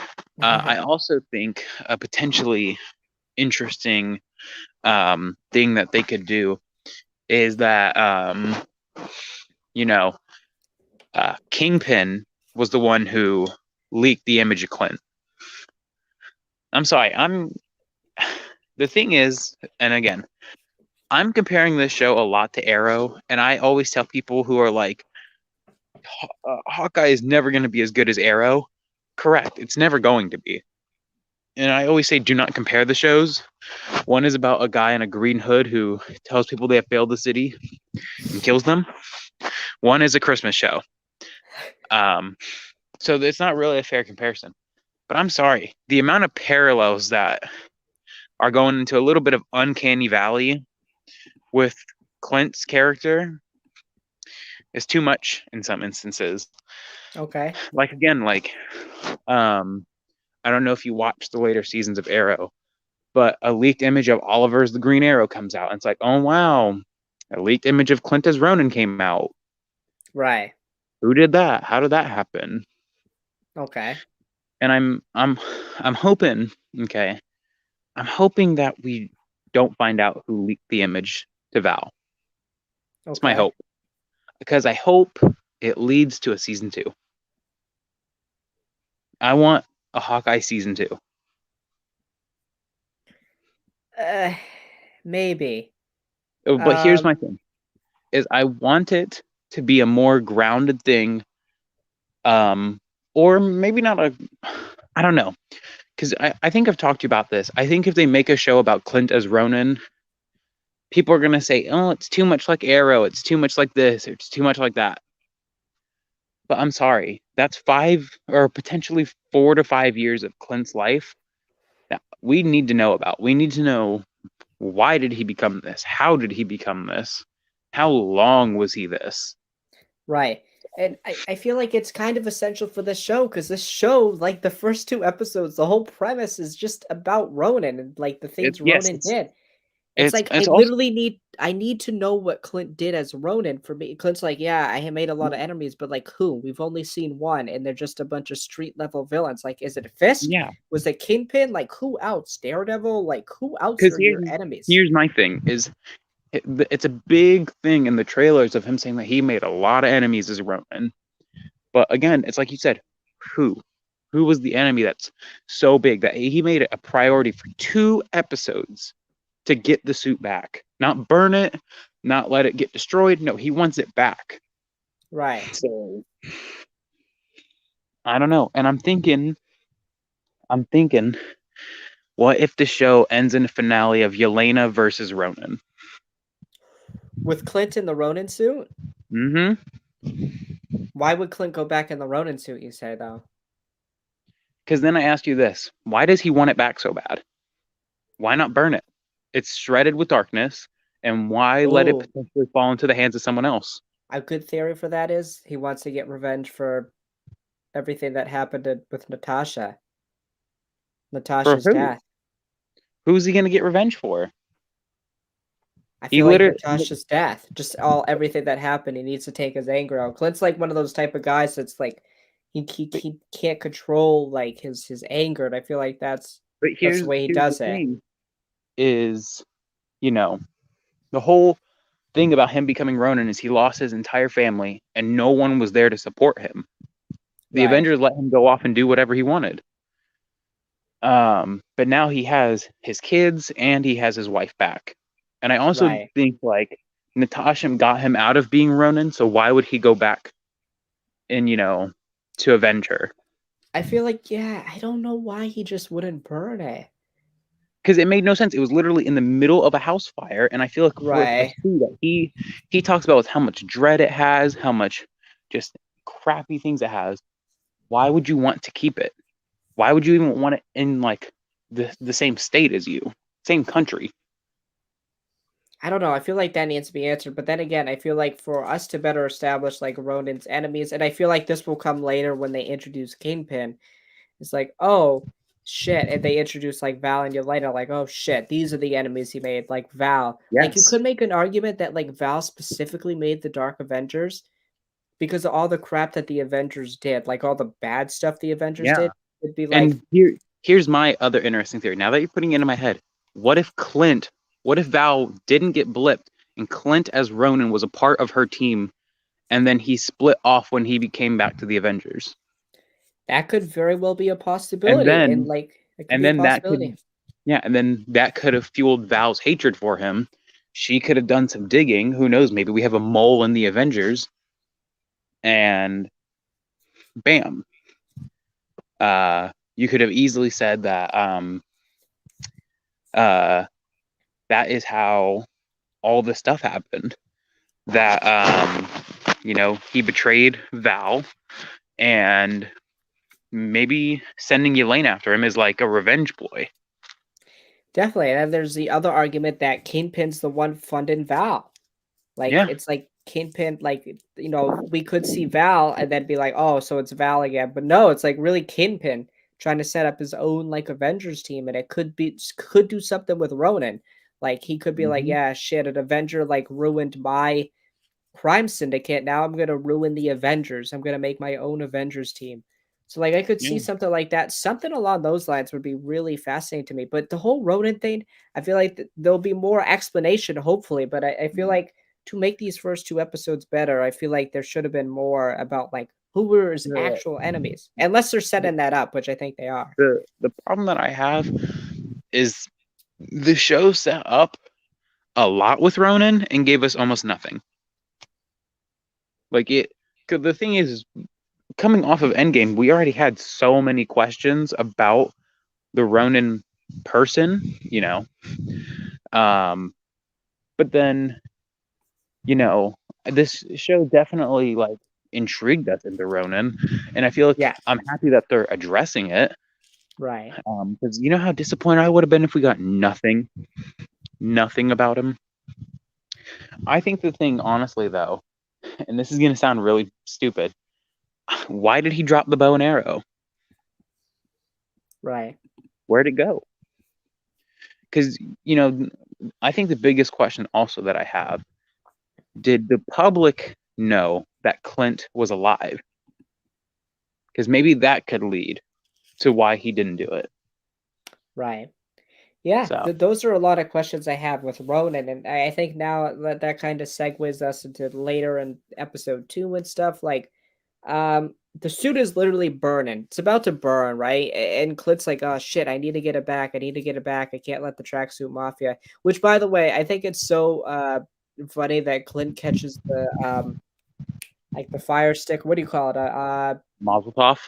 I also think a potentially interesting thing that they could do is that you know Kingpin was the one who leaked the image of Clint. I'm sorry. I'm the thing is, and again, I'm comparing this show a lot to Arrow, and I always tell people who are like, Hawkeye is never going to be as good as Arrow. Correct. It's never going to be. And I always say, do not compare the shows. One is about a guy in a green hood who tells people they have failed the city and kills them. One is a Christmas show. Um, so it's not really a fair comparison. But I'm sorry, the amount of parallels that are going into a little bit of uncanny valley with Clint's character is too much in some instances. Okay. Like again, like I don't know if you watched the later seasons of Arrow, but a leaked image of Oliver's the Green Arrow comes out, and it's like, oh wow, a leaked image of Clint as Ronin came out. Right. Who did that? How did that happen? Okay. And I'm hoping, okay, I'm hoping that we don't find out who leaked the image to Val. It's my Okay. hope. Because I hope it leads to a season 2. I want a Hawkeye season 2. Uh, maybe. But here's my Um, thing is I want it to be a more grounded thing, or maybe not a, I don't know, because I think I've talked to you about this. I think if they make a show about Clint as Ronin, people are gonna say, oh, it's too much like Arrow, it's too much like this, or it's too much like that. But I'm sorry, that's 5 or potentially 4 to 5 years of Clint's life that we need to know about. We need to know, why did he become this? How did he become this? How long was he this? right. And I feel like it's kind of essential for this show because this show, like the first 2 episodes, the whole premise is just about Ronan and like the things Yes, Ronan did. It's it's like it's also I need to know what Clint did as Ronin for me. Clint's like, yeah, I had made a lot of yeah, enemies, but like who? We've only seen one, and they're just a bunch of street level villains. Like, is it a Fist? yeah. Was it Kingpin? Like, who else? Daredevil? Like, who else Because are your enemies? here's my thing is it's a big thing in the trailers of him saying that he made a lot of enemies as Ronin. But again, it's like you said, who? Who was the enemy that's so big that he made it a priority for 2 episodes to get the suit back? Not burn it, not let it get destroyed. No, he wants it back. Right. So I don't know. And I'm thinking, what if the show ends in a finale of Yelena versus Ronin? With Clint in the Ronin suit? Mm-hmm. Why would Clint go back in the Ronin suit, you say, though? Because then I asked you this: why does he want it back so bad? Why not burn it? It's shredded with darkness, and why let it Oh, potentially fall into the hands of someone else? a good theory for that is he wants to get revenge for everything that happened with Natasha. For Natasha's who? death. Who's he gonna get revenge for? I He feel like literally, Natasha's death, just everything that happened, he needs to take his anger out. Clint's like one of those type of guys that's like he can't control like his anger, and I feel like but that's the way he here's the does it. thing: is you know the whole thing about him becoming Ronin is he lost his entire family, and no one was there to support him. The Right, Avengers let him go off and do whatever he wanted. But now he has his kids and he has his wife back. And I also right. think like Natasha got him out of being Ronin, so why would he go back and to avenge her? I feel like yeah, I don't know why he just wouldn't burn it. Because it made no sense. It was literally in the middle of a house fire, and I feel like for a Right. suit that he talks about with how much dread it has, how much just crappy things it has. Why would you want to keep it? Why would you even want it in like the same state as you, same country? I don't know. I feel like that needs to be answered. But then again, I feel like for us to better establish like Ronin's enemies, and I feel like this will come later when they introduce Kingpin. It's like, oh shit, and they introduce like Val and Yelena, like, oh shit, these are the enemies he made. Like Val, like you Yes. could make an argument that like Val specifically made the Dark Avengers because of all the crap that the Avengers did, like all the bad stuff the Avengers Yeah. did. It'd be like, And here's my other interesting theory. Now that you're putting it into my head, what if Val didn't get blipped and Clint as Ronin was a part of her team and then he split off when he came back to the Avengers? that could very well be a And possibility, and then like it could and be a then possibility. that could have fueled Val's hatred for him. She could have done some digging. Who knows? Maybe we have a mole in the Avengers and bam. You could have easily said that uh that is how all this stuff happened. That he betrayed Val, and maybe sending Elaine after him is like a revenge ploy. Definitely. And then there's the other argument that Kingpin's the one funding Val. Like Yeah, it's like Kingpin, like, we could see Val and then be like, oh, so it's Val again. But no, it's like really Kingpin trying to set up his own like Avengers team, and it could do something with Ronan. Like he could be like, Mm-hmm. yeah, shit, an Avenger like ruined my crime syndicate. Now I'm gonna ruin the Avengers. I'm gonna make my own Avengers team. So like I could see Yeah. something like that. Something along those lines would be really fascinating to me. But the whole Ronin thing, I feel like there'll be more explanation, hopefully. But I feel like to make these first two episodes better, I feel like there should have been more about like who were his The, actual enemies. Unless they're setting that up, which I think they are. the problem that I have is the show set up a lot with Ronan and gave us almost nothing. Like it, cause the thing is, coming off of Endgame, we already had so many questions about the Ronin person, but then, this show definitely like intrigued us into Ronin, and I feel like Yeah, I'm happy that they're addressing it. right. Because you know how disappointed I would have been if we got nothing about him. I think the thing, honestly, though, and this is gonna sound really stupid, why did he drop the bow and arrow? Right. Where'd it go? Because I think the biggest question also that I have: did the public know that Clint was alive? Because maybe that could lead to why he didn't do it. Right. Yeah, So those are a lot of questions I have with Ronan, and I think now that kind of segues us into later in episode 2 and stuff. Like, the suit is literally burning. It's about to burn, right? And Clint's like, "Oh shit, I need to get it back. I need to get it back. I can't let the tracksuit mafia." Which, by the way, I think it's so funny that Clint catches the like the fire stick. What do you call it? Mazel tov.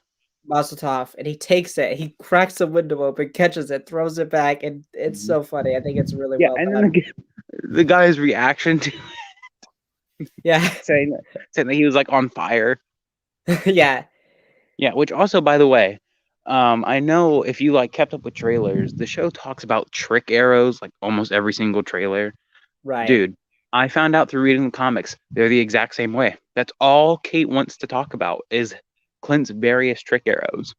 Mazel and he takes it. He cracks the window open, catches it, throws it back, and it's so funny. I think it's really Yeah, well and then done. the guy's reaction to Yeah, saying that he was like on fire. yeah, Yeah, which also, by the way, I know if you like kept up with trailers, the show talks about trick arrows like almost every single trailer. right, Dude, I found out through reading the comics, they're the exact same way. That's all Kate wants to talk about is Clint's various trick arrows.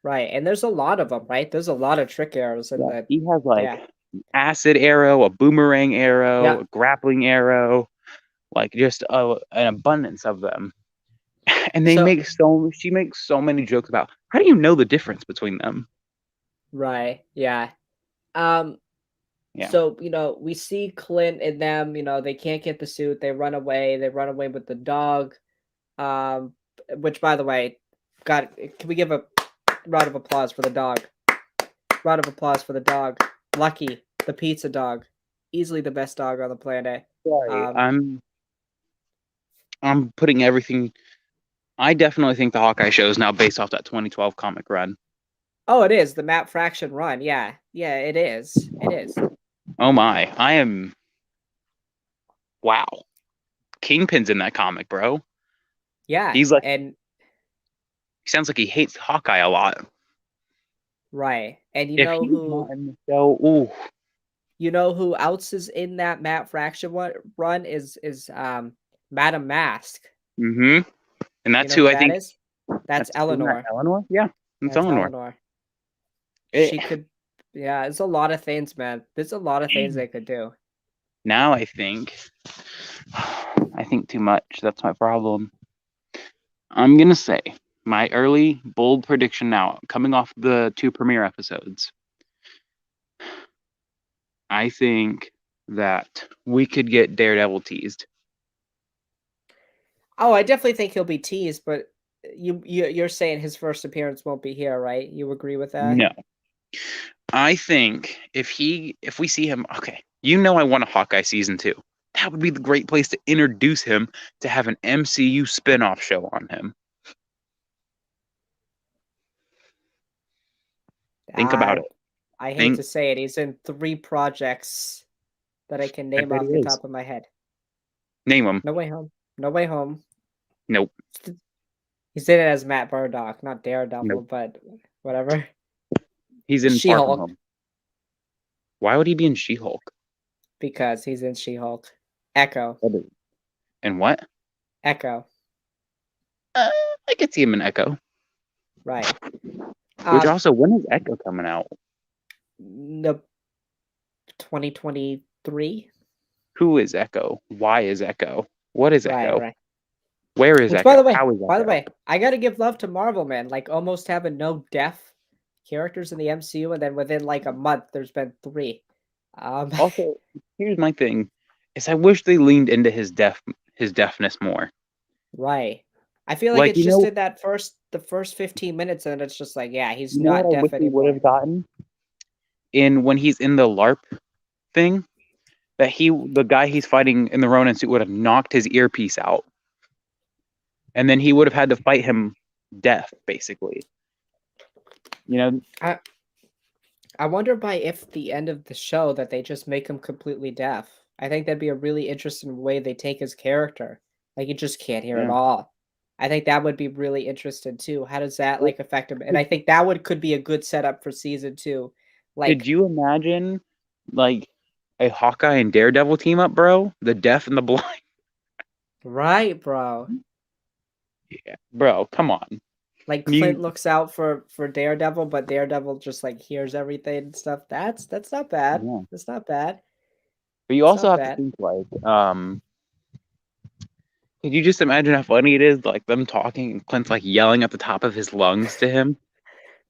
right. And there's a lot of them, right? There's a lot of trick arrows in Yeah, the. he has like Yeah, acid arrow, a boomerang arrow, yeah. a grappling arrow, like just an abundance of them. And So she makes so many jokes about how do you know the difference between them? right, yeah. Um, Yeah. so we see Clint and them. They can't get the suit. They run away. They run away with the dog. Um, which by the way, God, can we give a round of applause for the dog? Round of applause for the dog. Lucky, the pizza dog. Easily the best dog on the planet. Sorry, Um, I'm putting everything. I definitely think the Hawkeye show is now based off that 2012 comic run. oh, it is the Map Fraction run. Yeah, yeah, it is. It is. Oh my, I am wow. Kingpin's in that comic, bro. Yeah, He's like and he sounds like he hates Hawkeye a lot. right, and If he's not in the show, ooh, who else is in that Map Fraction run is Madam Mask. mm-hmm. And You that's know who who I that think is? That's isn't that Eleanor. Eleanor? Yeah, it's That's Eleanor. Eleanor. It, She could. Yeah, it's a lot of things, man. There's a lot of things they could do. now I think too much. That's my problem. I'm gonna say my early bold prediction now, coming off the 2 premiere episodes. I think that we could get Daredevil teased. Oh, I definitely think he'll be teased, but you're saying his first appearance won't be here, right? You agree with that? No, I think if we see him, okay, I want a Hawkeye season 2. That would be the great place to introduce him to have an MCU spinoff show on him. Think about I it. I hate Think to say it, he's in 3 projects that I can I name bet he off the is. top of my head. Name him. No Way Home. No Way Home. Nope. He's in it as Matt Murdock, not Daredevil, Nope. but whatever. He's in Far From She-Hulk, Home. Why would he be in She-Hulk? because he's in She-Hulk. Echo. And what? Echo. I could see him in Echo. Right. Which also, when is Echo coming out? The 2023. Who is Echo? Why is Echo? What is Right, Echo? right. Where is Which, Echo? How is by the Echo? way, I gotta give love to Marvel, man. Like almost having no deaf characters in the MCU, and then within like a month, there's been 3. Also, here's my thing: is I wish they leaned into his deafness more. Right. I feel like Like it's just in that the first 15 minutes, and it's just like, yeah, he's you know what not I wish deaf we would anymore. have gotten in when he's in the LARP thing. That the guy he's fighting in the Ronin suit would have knocked his earpiece out, and then he would have had to fight him deaf, basically. You know, I wonder by if the end of the show that they just make him completely deaf. I think that'd be a really interesting way they take his character. Like he just can't hear at yeah. all. I think that would be really interesting too. How does that Well, like affect him? And I think that could be a good setup for season 2. could Like, you imagine, like, a Hawkeye and Daredevil team up, bro? The deaf and the blind. right, bro. Yeah, bro, come on. Like You, Clint looks out for Daredevil, but Daredevil just like hears everything and stuff. That's not bad. yeah. That's not bad. But you It's also not have to bad. think like, could you just imagine how funny it is, like them talking and Clint's like yelling at the top of his lungs to him,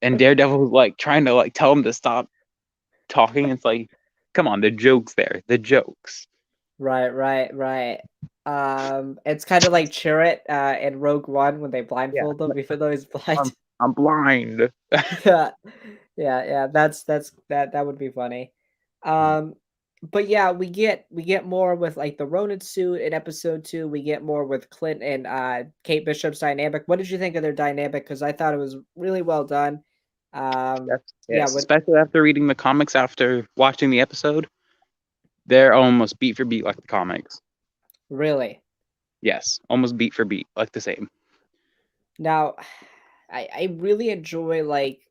and Daredevil's like trying to like tell him to stop talking. It's like, come on, the jokes there, the jokes. Right, right, right. It's kind of like Chirrut in Rogue One when they Yeah, blindfold him, even though he's blind. I'm blind. Yeah, yeah. That would be funny. Um, but yeah, we get more with like the Ronin suit in episode 2. We get more with Clint and Kate Bishop's dynamic. What did you think of their dynamic? Because I thought it was really well done. Yes, Yeah, yes, especially after reading the comics, after watching the episode, they're almost beat for beat like the comics. really. Yes, almost beat for beat, like the same. Now, I really enjoy like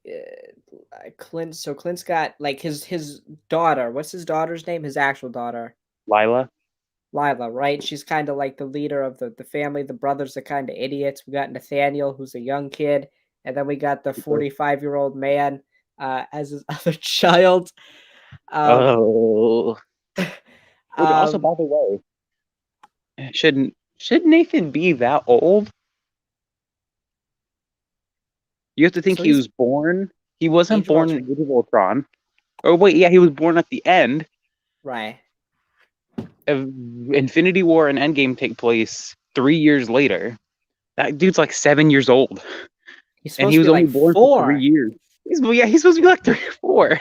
Clint. So Clint's got like his daughter. What's his daughter's name? His actual daughter, Lila. Lila, right? She's kind of like the leader of the family. The brothers are kind of idiots. We got Nathaniel, who's a young kid, and then we got the 45-year-old man as his other child. Um, Oh, which also, um, by the way, should Nathan be that old? You have to think so he he's was born. He wasn't Age of born in Ultron, Age of Ultron. Or wait, yeah, he was born at the end. right? Of Infinity War and Endgame take place 3 years later. That dude's like 7 years old, He's and supposed he to was be only like born for 3 4. years. He's supposed to be like 3 or 4.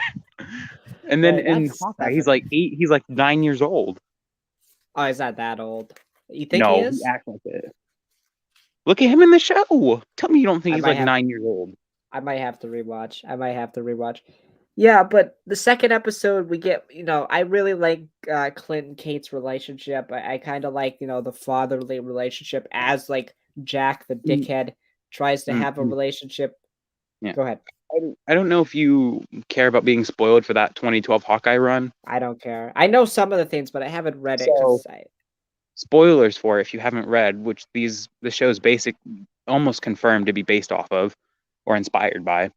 And then Right, in that's Hawkeye, he's seven. like 8. He's like 9 years old. Oh, he's not that old. You think he No, he is? acts like it. Look at him in the show. Tell me you don't think I he's might like have 9 years old. I might have to rewatch. I might have to rewatch. Yeah, but the second episode we get, I really like Clint and Kate's relationship. I kind of like, the fatherly relationship as like Jack the Mm, dickhead tries to mm, have a mm. relationship. Yeah. Go ahead. I don't know if you care about being spoiled for that 2012 Hawkeye run. I don't care. I know some of the things, but I haven't read it So because I spoilers for it if you haven't read, which the show's basic almost confirmed to be based off of or inspired by.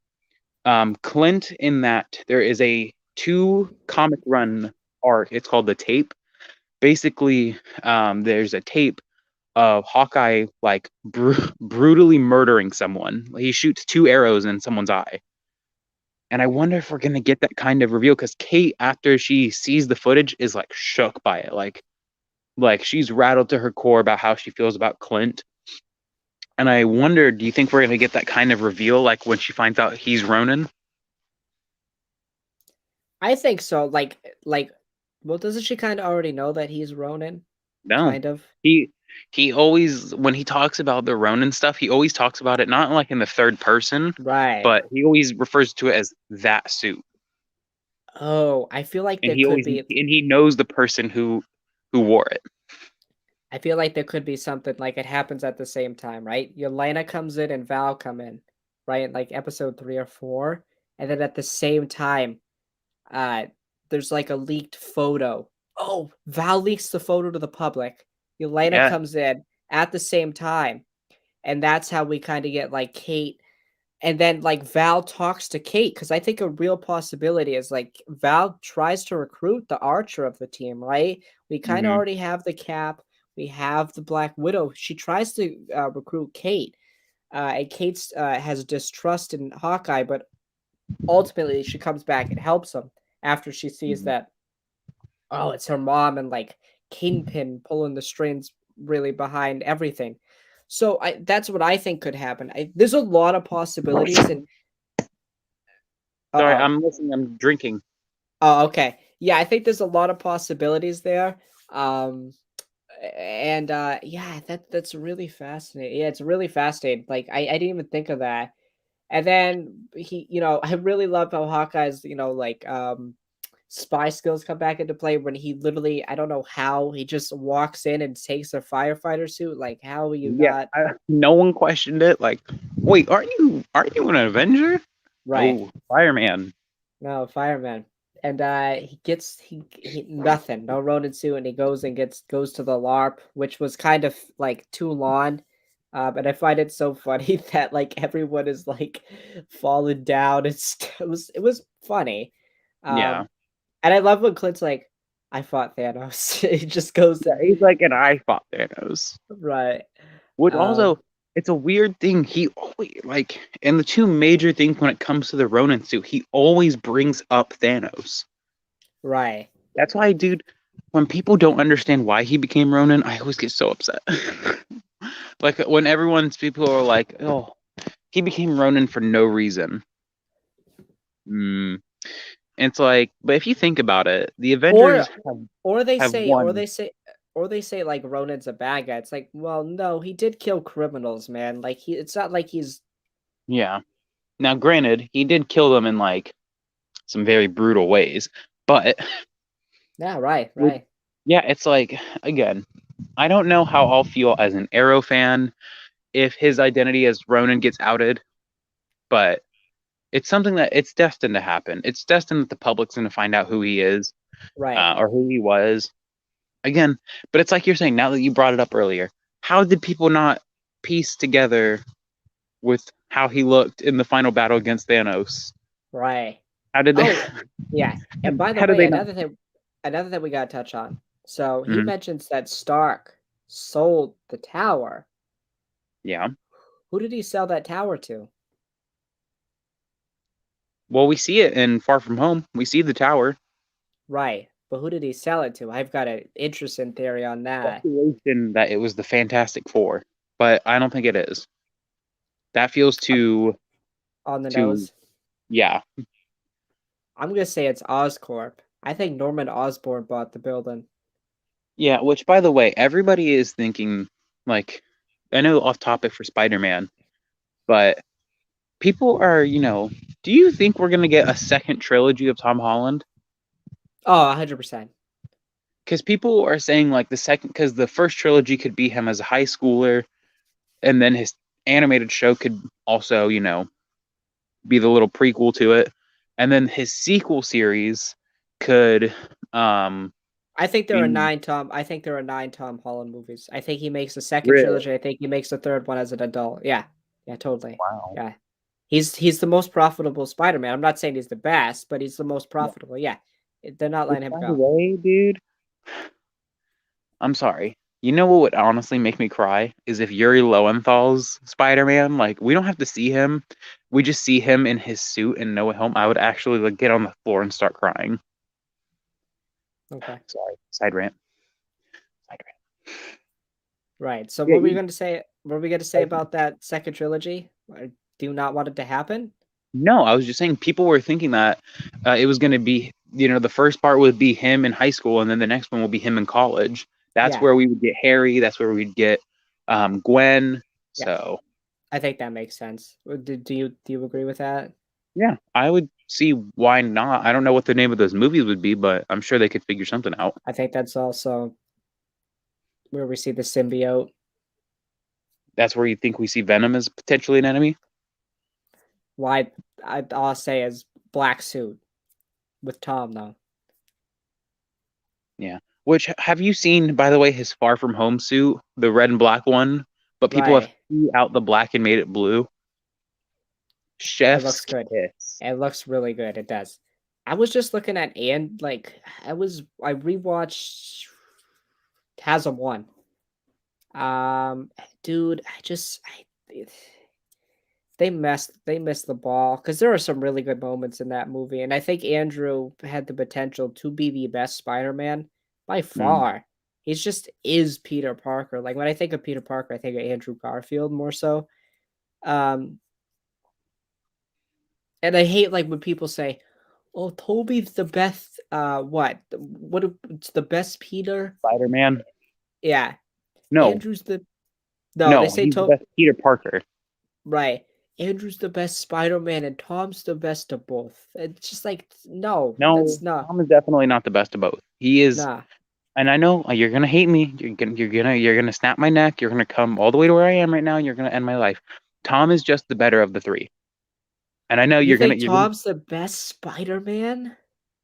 Clint in that there is a 2 comic run arc. It's called the tape. Basically, there's a tape of Hawkeye like brutally murdering someone. He shoots 2 arrows in someone's eye. And I wonder if we're gonna get that kind of reveal because Kate, after she sees the footage, is like shook by it. Like she's rattled to her core about how she feels about Clint. And I wonder, do you think we're gonna get that kind of reveal, like when she finds out he's Ronin? I think so. Like, well, doesn't she kind of already know that he's Ronin? No. Kind of. He always, when he talks about the Ronin stuff, he always talks about it not like in the third person, Right. but he always refers to it as that suit. Oh, I feel like And there could he knows the person who wore it. something like it happens at the same time, right? Yelena comes in and Val come in, right? Like episode 3 or 4, and then at the same time, uh, there's like a leaked photo. Oh, Val leaks the photo to the public, Elena Yeah. comes in at the same time, and that's how we kind of get like Kate. And then like Val talks to Kate because I think a real possibility is like Val tries to recruit the Archer of the team, right? We kind of Hmm. already have the Cap, we have the Black Widow. She tries to recruit Kate, and Kate's has distrust in Hawkeye, but ultimately she comes back and helps him after she sees Hmm. that, oh, it's her mom and like Kingpin pulling the strings really behind everything. So that's what I think could happen. There's a lot of possibilities, and Sorry, uh-oh. I'm listening. I'm drinking. Oh, okay. Yeah, I think there's a lot of possibilities there. Um and yeah, that's really fascinating. Yeah, it's really fascinating. Like I didn't even think of that. And then I really love how Hawkeye's, like spy skills come back into play when he literally, I don't know how, he just walks in and takes a firefighter suit. Like, how are you Yeah, not no one questioned it. Like, wait, aren't you an Avenger? right? Oh, fireman. No, fireman. And he nothing, no Ronin suit, and he goes to the LARP, which was kind of like too long. And I find it so funny that like everyone is like falling down. It was funny. Yeah. Um, and I love when Clint's like, I fought Thanos. He just goes Yeah, and he's like, and I fought Thanos. right. Which Um, also, it's a weird thing. He always like, and the two major things when it comes to the Ronin suit, he always brings up Thanos. right. That's why, dude, when people don't understand why he became Ronin, I always get so upset. Like when people are like, "Oh, he became Ronin for no reason." Mm. It's like, but if you think about it, the Or Avengers or they have say or won. they say or they say like Ronan's a bad guy. It's like, well, no, he did kill criminals, man. Like it's not like he's Yeah. Now, granted, he did kill them in like some very brutal ways, but yeah, right, with, right, yeah, it's like again, I don't know how I'll feel as an Arrow fan if his identity as Ronin gets outed, but it's something that it's destined to happen. It's destined that the public's going to find out who he is, right, or who he was again. But it's like you're saying now that you brought it up earlier. How did people not piece together with how he looked in the final battle against Thanos? right. How did they? Oh, yeah. And by the How did way, they not? another thing we gotta touch on. So he Mhm. mentions that Stark sold the tower. Yeah. Who did he sell that tower to? Well, we see it in Far From Home. We see the tower. Right. But who did he sell it to? I've got an interesting theory on that. Speculation that it was the Fantastic Four, but I don't think it is. That feels Um, too on the too nose. yeah. I'm gonna say it's Oscorp. I think Norman Osborn bought the building. Yeah, which by the way, everybody is thinking like I know off topic for Spider-Man, but people are, do you think we're going to get a second trilogy of Tom Holland? Oh, 100%. Cuz people are saying like cuz the first trilogy could be him as a high schooler and then his animated show could also, be the little prequel to it. And then his sequel series could be I think there are 9 Tom Holland movies. I think he makes the second real. trilogy. I think he makes the third one as an adult. Yeah. Yeah, totally. Wow. Yeah. He's the most profitable Spider-Man. I'm not saying he's the best, but he's the most profitable. Yeah. They're not Which, letting him by the go. way, dude, I'm sorry. You know what would honestly make me cry is if Yuri Lowenthal's Spider-Man, like we don't have to see him, we just see him in his suit and No Way Home. I would actually like get on the floor and start crying. Okay. Sorry, side rant. Side rant. Right. So Yeah, what were you going to say? What were we going to say about that second trilogy? Do you not want it to happen? no, I was just saying people were thinking that it was going to be, the first part would be him in high school, and then the next one will be him in college. That's Yeah. where we would get Harry. That's where we'd get Gwen. Yeah. So I think that makes sense. Do you agree with that? yeah, I would see why not. I don't know what the name of those movies would be, but I'm sure they could figure something out. I think that's also where we see the symbiote. That's where you think we see Venom as potentially an enemy. Why I'll say is black suit with Tom though. Yeah. Which have you seen, by the way, his Far From Home suit, the red and black one, but people have Right. threw out the black and made it blue. It Chef's looks good. kiss. It looks really good. It does. I was just looking at and like I rewatched Tasm 1. Dude, they missed the ball because there are some really good moments in that movie, and I think Andrew had the potential to be the best Spider-Man by Mm. far. He's just is Peter Parker. Like when I think of Peter Parker, I think of Andrew Garfield more so. Um, and I hate like when people say, "Oh, Toby's the best." It's the best Peter? Spider-Man? Yeah, No, Andrew's the no. They no, say he's the best Peter Parker. right. Andrew's the best Spider-Man and Tom's the best of both. It's just like, no, No, that's not. Tom is definitely not the best of both. He is, Nah. and I know you're gonna hate me. You're gonna snap my neck. You're gonna come all the way to where I am right now, and you're gonna end my life. Tom is just the better of the three. And I know You think you're gonna, Tom's the best Spider-Man?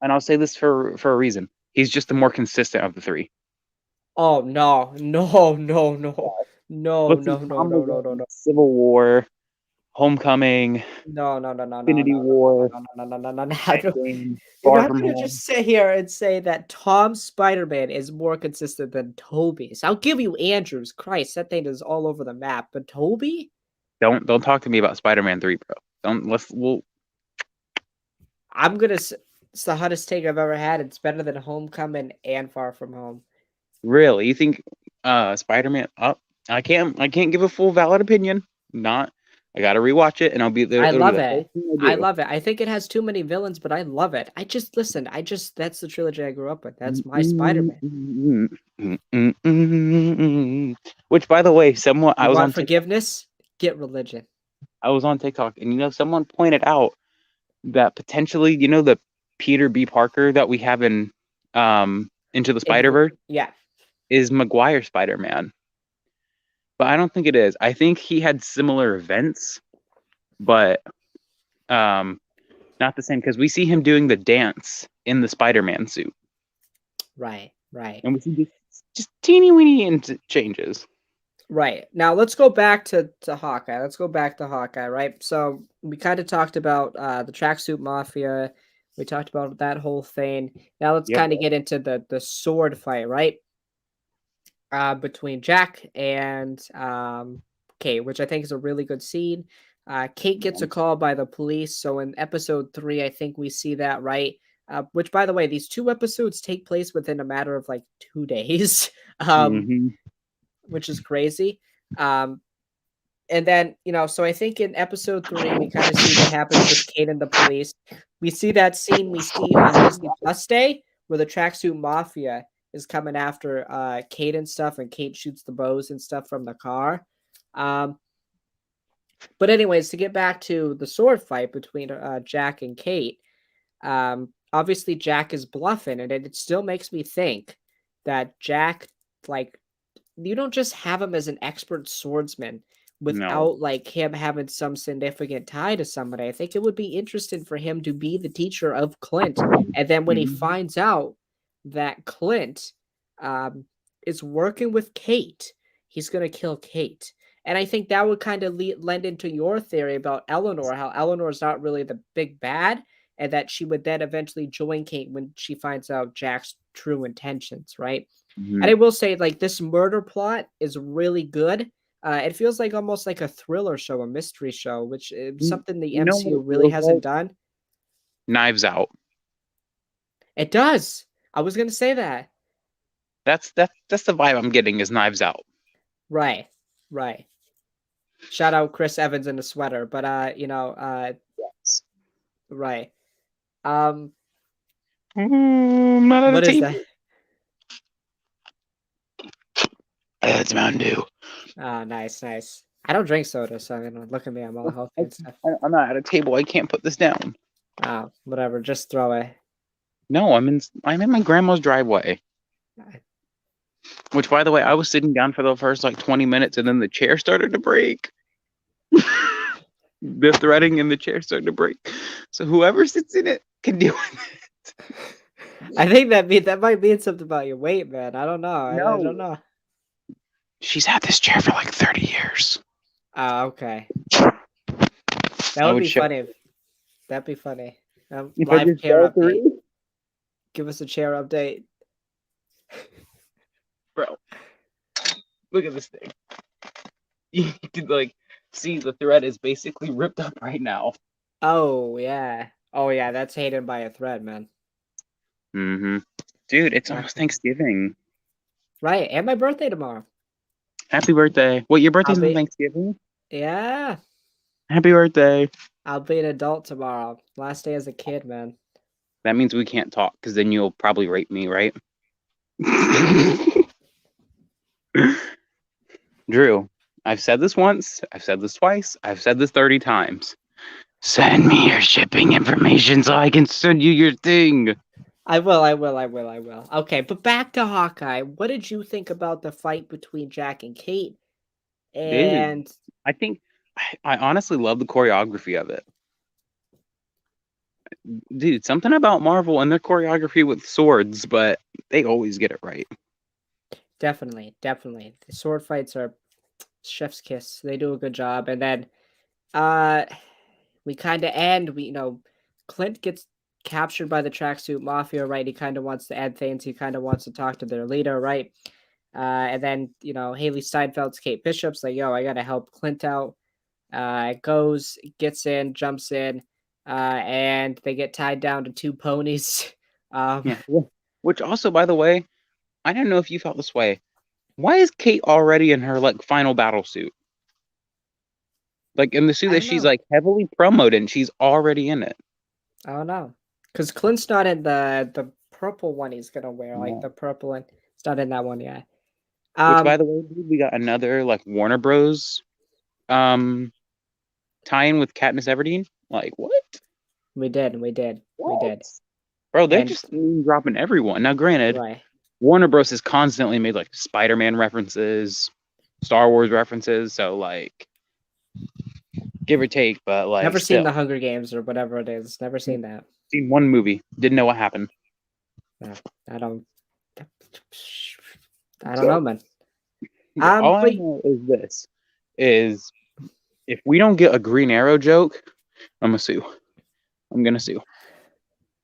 and I'll say this for a reason. He's just the more consistent of the three. Oh no, no, no, no, no, Let's see, no, no, Tom no, was no, no, in no. Civil War, Homecoming, No, no, no, no, no, Infinity no, War, no, no, no, no, no, no, no. Endgame, You're Far not From gonna Home. just sit here and say that Tom's Spider-Man is more consistent than Toby's. I'll give you Andrew's. Christ, that thing is all over the map. But Toby? Don't talk to me about Spider-Man 3, bro. Don't let's we'll I'm gonna. It's the hottest take I've ever had. It's better than Homecoming and Far From Home. really, you think Spider-Man up? I can't give a full valid opinion. Not I gotta rewatch it and I it'll be love the it. first thing I I do. love it. I think it has too many villains, but I love it. I just listen. I just that's the trilogy I grew up with. That's my Spider-Man. Which, by the way, someone You want forgiveness? Get religion. I was on TikTok, and someone pointed out that potentially, the Peter B. Parker that we have in Into the Spider-Verse Yeah. is Maguire Spider-Man, but I don't think it is. I think he had similar events, but not the same because we see him doing the dance in the Spider-Man suit, Right. Right. and we see just teeny weeny changes. Right. Now let's go back to Hawkeye. Let's go back to Hawkeye, right? So we kind of talked about the tracksuit mafia. We talked about that whole thing. Now let's Yep. kind of get into the sword fight, right? Between Jack and Kate, which I think is a really good scene. Kate gets a call by the police. So in episode 3, I think we see that, right? Which, by the way, these 2 episodes take place within a matter of like 2 days. Mm-hmm. Which is crazy. And then, so I think in episode 3, we kind of see what happens with Kate and the police. We see that scene we see on Disney Plus Day where the tracksuit mafia is coming after Kate and stuff, and Kate shoots the bows and stuff from the car. But anyways, to get back to the sword fight between Jack and Kate, obviously Jack is bluffing, and it still makes me think that Jack, like, you don't just have him as an expert swordsman No. without like him having some significant tie to somebody. I think it would be interesting for him to be the teacher of Clint. And then when he Mm-hmm. finds out that Clint is working with Kate, he's going to kill Kate. And I think that would kind of lend into your theory about Eleanor, how Eleanor is not really the big bad, and that she would then eventually join Kate when she finds out Jack's true intentions, right? Mm-hmm. And I will say, like, this murder plot is really good. It feels like almost like a thriller show, a mystery show, which is something the You know what MCU it really feels hasn't like? done. Knives Out. It does. I was gonna say that. That's the vibe I'm getting is Knives Out. Right. Right. Shout out Chris Evans in the sweater, but Yes. right. I'm not at a What is that? table. It's Mountain Dew. Oh, nice, nice. I don't drink soda, so look at me, I'm all healthy and stuff. I'm not at a table. I can't put this down. Oh, whatever, just throw it. No, I'm in my grandma's driveway. Which, by the way, I was sitting down for the first like 20 minutes, and then the chair started to break. The threading in the chair started to break. So whoever sits in it can deal with it. I think that might mean something about your weight, man. I don't know. I don't No, know. she's had this chair for like 30 years. Oh, okay. That I would would be show funny. That'd be funny. if I Live just chair fell update. through, Give us a chair update. bro. Look at this thing. You could like see the thread is basically ripped up right now. Oh yeah. Oh yeah. That's hated by a thread, man. Mm-hmm. Dude, it's almost Definitely. Thanksgiving. Right. And my birthday tomorrow. Happy birthday. Wait, your I'll birthday's on be. Thanksgiving? Yeah. Happy birthday. I'll be an adult tomorrow. Last day as a kid, man. That means we can't talk because then you'll probably rape me, right? Drew, I've said this once, I've said this twice, I've said this 30 times. Send me your shipping information so I can send you your thing. I will. I will. I will. I will. Okay, but back to Hawkeye. What did you think about the fight between Jack and Kate? Dude, And I think I honestly love the choreography of it. Dude, something about Marvel and their choreography with swords, but they always get it right. definitely, definitely, the sword fights are chef's kiss. They do a good job. And then, uh, we kind of end. Clint gets captured by the tracksuit mafia. Right. He kind of wants to end things. He kind of wants to talk to their leader. Right. And then Haley Steinfeld's Kate Bishop's like, yo, I gotta help Clint out. Goes, gets in, jumps in, and they get tied down to two ponies. Um, Yeah. Which also, by the way, I don't know if you felt this way. Why is Kate already in her like final battle suit? Like in the suit I that don't she's know. like heavily promoted and she's already in it. I don't know. Because Clint's not in the purple one he's gonna wear, like Yeah. the purple and it's not in that one yet. Which by Um, the way, dude, we got another like Warner Bros. um tie-in with Katniss Everdeen. Like what? we did, we What? did. Bro, they're And just name dropping everyone. Now, granted, right. Warner Bros. Has constantly made like Spider-Man references, Star Wars references, so like give or take, but like Never seen the still. Hunger Games or whatever it is. Never seen that. Seen one movie, didn't know what happened. No, I don't. I don't know, man. All I But know is this is if we don't get a Green Arrow joke, I'm gonna sue. I'm gonna sue.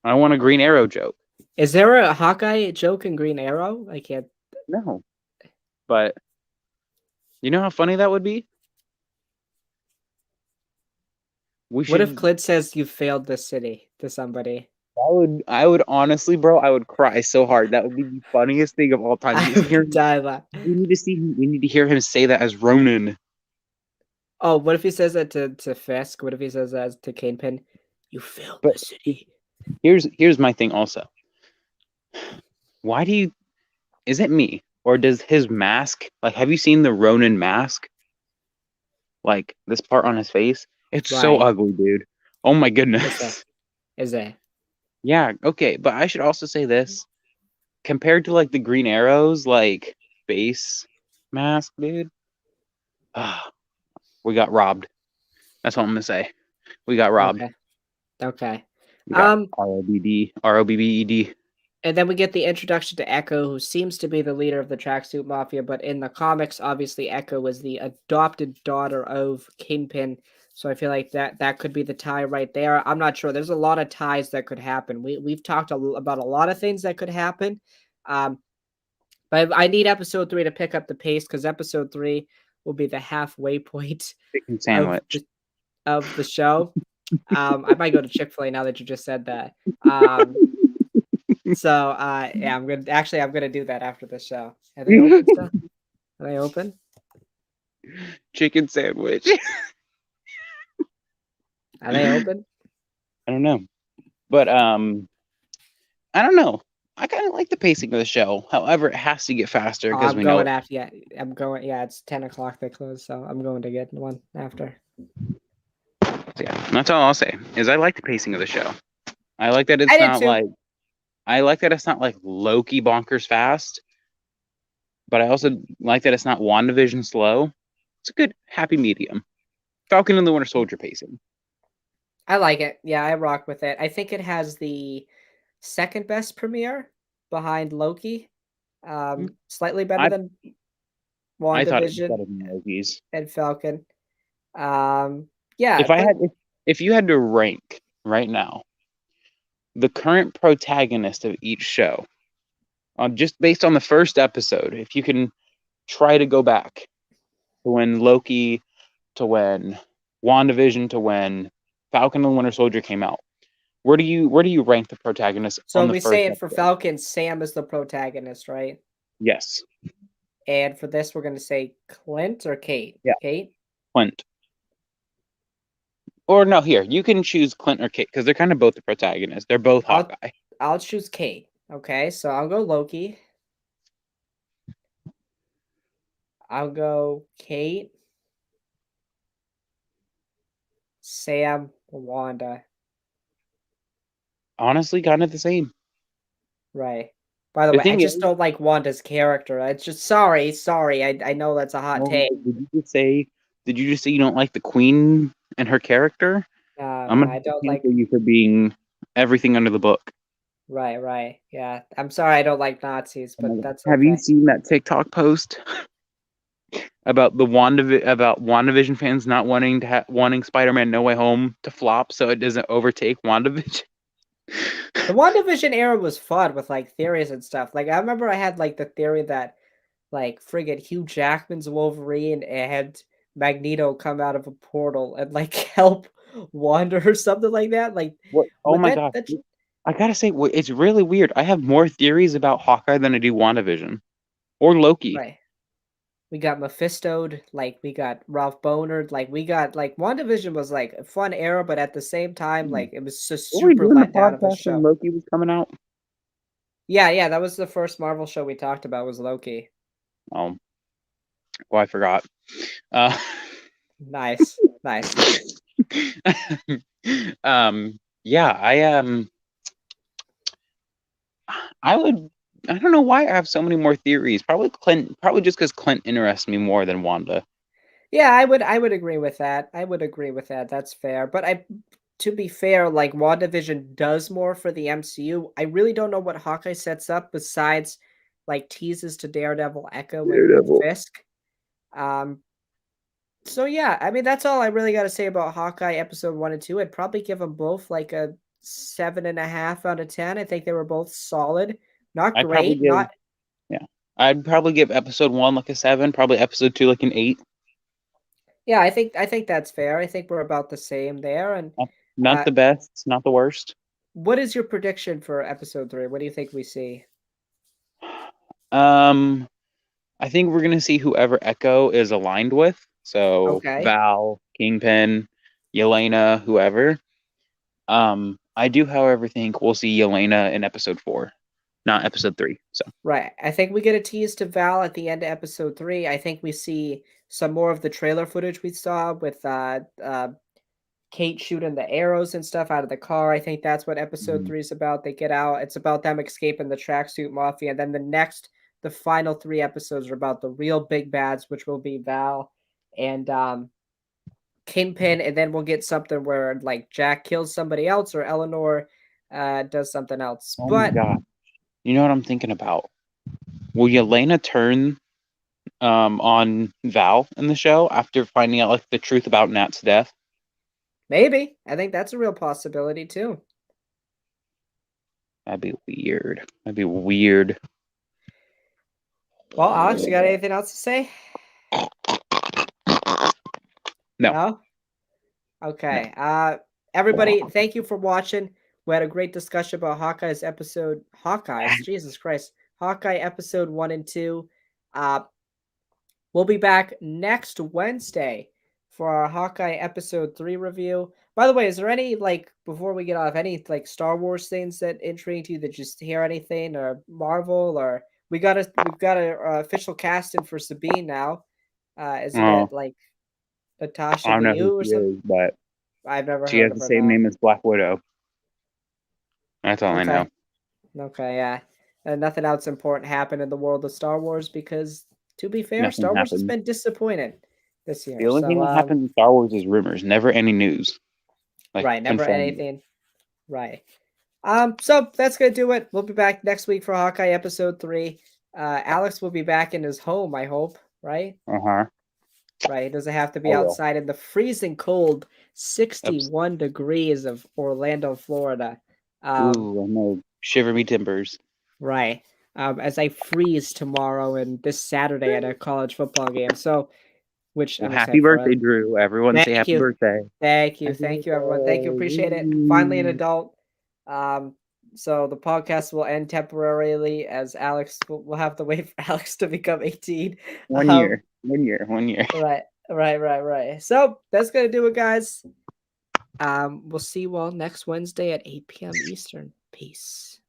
I want a Green Arrow joke. is there a Hawkeye joke in Green Arrow? I can't. No. But you know how funny that would be? We What if should Clint says you failed the city to somebody? I would honestly, bro, I would cry so hard. That would be the funniest thing of all time. I Just hear would die laugh. we need to hear him say that as Ronan. Oh, what if he says that to Fisk? What if he says that to Kingpin? You failed But the city. here's my thing also. Why do you is it me? Or does his mask like have you seen the Ronan mask? Like this part on his face? It's so Right. ugly, dude. Oh my Is that? goodness. Is it? Yeah, okay, but I should also say this. Compared to like the Green Arrows, like base mask, dude. We got robbed. That's what I'm gonna say. We got robbed. Okay. Okay. We got Um, ROBBED. and then we get the introduction to Echo, who seems to be the leader of the tracksuit mafia, but in the comics, obviously Echo was the adopted daughter of Kingpin. So I feel like that could be the tie right there. I'm not sure. There's a lot of ties that could happen. We've talked about a lot of things that could happen. Um, but I need episode 3 to pick up the pace because episode 3 will be the halfway point Chicken of sandwich. the show. I might go to Chick-fil-A now that you just said that. Yeah, I'm gonna do that after the show. Are they open still? Are they open? Chicken sandwich. Are they open? I don't know. But I don't know. I kind of like the pacing of the show. However, it has to get faster Oh, because I'm we know going after. Yeah, I'm going. Yeah, it's 10 o'clock. They close, so I'm going to get one after. yeah, that's all I'll say. Is I like the pacing of the show. I like that I it's did not too. like I like that it's not like Loki bonkers fast, but I also like that it's not WandaVision slow. It's a good happy medium. Falcon and the Winter Soldier pacing. I like it. Yeah, I rock with it. I think it has the second best premiere behind Loki. Slightly better I than I thought it was WandaVision better than Loki's. and Falcon. Um, yeah, If I but had, if you had to rank right now the current protagonist of each show, just based on the first episode, if you can try to go back to when Loki, to when WandaVision, to when Falcon and the Winter Soldier came out, where do you rank the protagonist on so the we first saying for episode? Falcon, Sam is the protagonist, right? Yes. And for this, we're gonna say Clint or Kate. Yeah. Kate. Clint. Or no, here you can choose Clint or Kate because they're kind of both the protagonists. They're both I'll Hawkeye. I'll choose Kate. Okay, so I'll go Loki. I'll go Kate, Sam, Wanda. Honestly, kind of the same. Right. By the The way, I thing just is, don't like Wanda's character. It's just sorry. I know that's a hot oh, take. did you just say you don't like the Queen and her character? No, I'm no, gonna I have to don't like. cancel you for being everything under the book. Right. Yeah, I'm sorry. I don't like Nazis, Oh my but God. that's Have you okay. seen that TikTok post about about WandaVision fans not wanting to wanting Spider-Man No Way Home to flop so it doesn't overtake WandaVision? The WandaVision era was fun with like theories and stuff. Like I remember I had like the theory that like friggin' Hugh Jackman's Wolverine and Magneto come out of a portal and like help Wanda or something like that. Like What? Oh what my gosh. that I gotta say, it's really weird. I have more theories about Hawkeye than I do WandaVision or Loki. right. We got Mephisto'd, like we got Ralph Boner, like we got like WandaVision was like a fun era, but at the same time, Hmm. like it was just Were we super doing the let down of a podcast when show. Loki was coming out? Yeah, that was the first Marvel show we talked about was Loki. Oh, well, I forgot. Uh, Nice. yeah, I would. I don't know why I have so many more theories. Probably Clint. Probably just because Clint interests me more than Wanda. Yeah, I would agree with that. I would agree with that. That's fair. But to be fair, like WandaVision does more for the MCU. I really don't know what Hawkeye sets up besides like teases to Daredevil, Echo, and Daredevil. Fisk. Um, so yeah, I mean that's all I really got to say about Hawkeye episode 1 and 2. I'd probably give them both like a 7.5 out of 10. I think they were both solid. Not I'd probably great, give. not Yeah, I'd probably give episode 1 like a 7. Probably episode 2 like an 8. yeah, I think that's fair. I think we're about the same there. And Not uh the best, not the worst. what is your prediction for episode 3? What do you think we see? Um, I think we're gonna see whoever Echo is aligned with. So Okay. Val, Kingpin, Yelena, whoever. I do, however, think we'll see Yelena in episode 4, not episode 3. So Right. I think we get a tease to Val at the end of episode 3. I think we see some more of the trailer footage we saw with Kate shooting the arrows and stuff out of the car. I think that's what episode mhm. 3 is about. They get out. It's about them escaping the tracksuit mafia. And then the final 3 episodes are about the real big bads, which will be Val and Kingpin. And then we'll get something where like Jack kills somebody else or Eleanor does something else. Oh my But god, you know what I'm thinking about? Will Yelena turn on Val in the show after finding out like the truth about Nat's death? maybe. I think that's a real possibility too. That'd be weird. That'd be weird. Well, Alex, you got anything else to say? No, No? no. Okay. Everybody, thank you for watching. We had a great discussion about Hawkeyes, Jesus Christ. Hawkeye episode 1 and 2. Uh we'll be back next Wednesday for our Hawkeye episode 3 review. By the way, is there any like before we get off, any like Star Wars things that intrigued you that just hear anything or Marvel or we've got a official casting for Sabine now. Isn't Oh, it like Natasha I don't know who Liu or she something? is, but I've never she heard has of the her, same no. name as Black Widow. That's all I know. Okay. Okay, yeah. And nothing else important happened in the world of Star Wars because, to be fair, Nothing Star Wars has happened. been disappointed this The year. only thing So, that happens in Star Wars is rumors, never any news, like right, never confirmed. anything. Right. So that's gonna do it. We'll be back next week for Hawkeye episode 3. Alex will be back in his home, I hope, right? Uh-huh. Right. It doesn't have to I be will. outside in the freezing cold 61 degrees of Orlando, Florida. Ooh, I know. Shiver me timbers. Right. As I freeze tomorrow and this Saturday at a college football game. So, which Well, I'm happy excited for. birthday, Drew. Everyone say Thank happy you. birthday. Thank you, everyone. Thank you. Appreciate it. Finally, an adult. Um, so the podcast will end temporarily as Alex will have to wait for Alex to become 18. 1 year. 1 year. 1 year. Right. So that's gonna do it, guys. We'll see you all next Wednesday at 8 p.m. Eastern. Peace.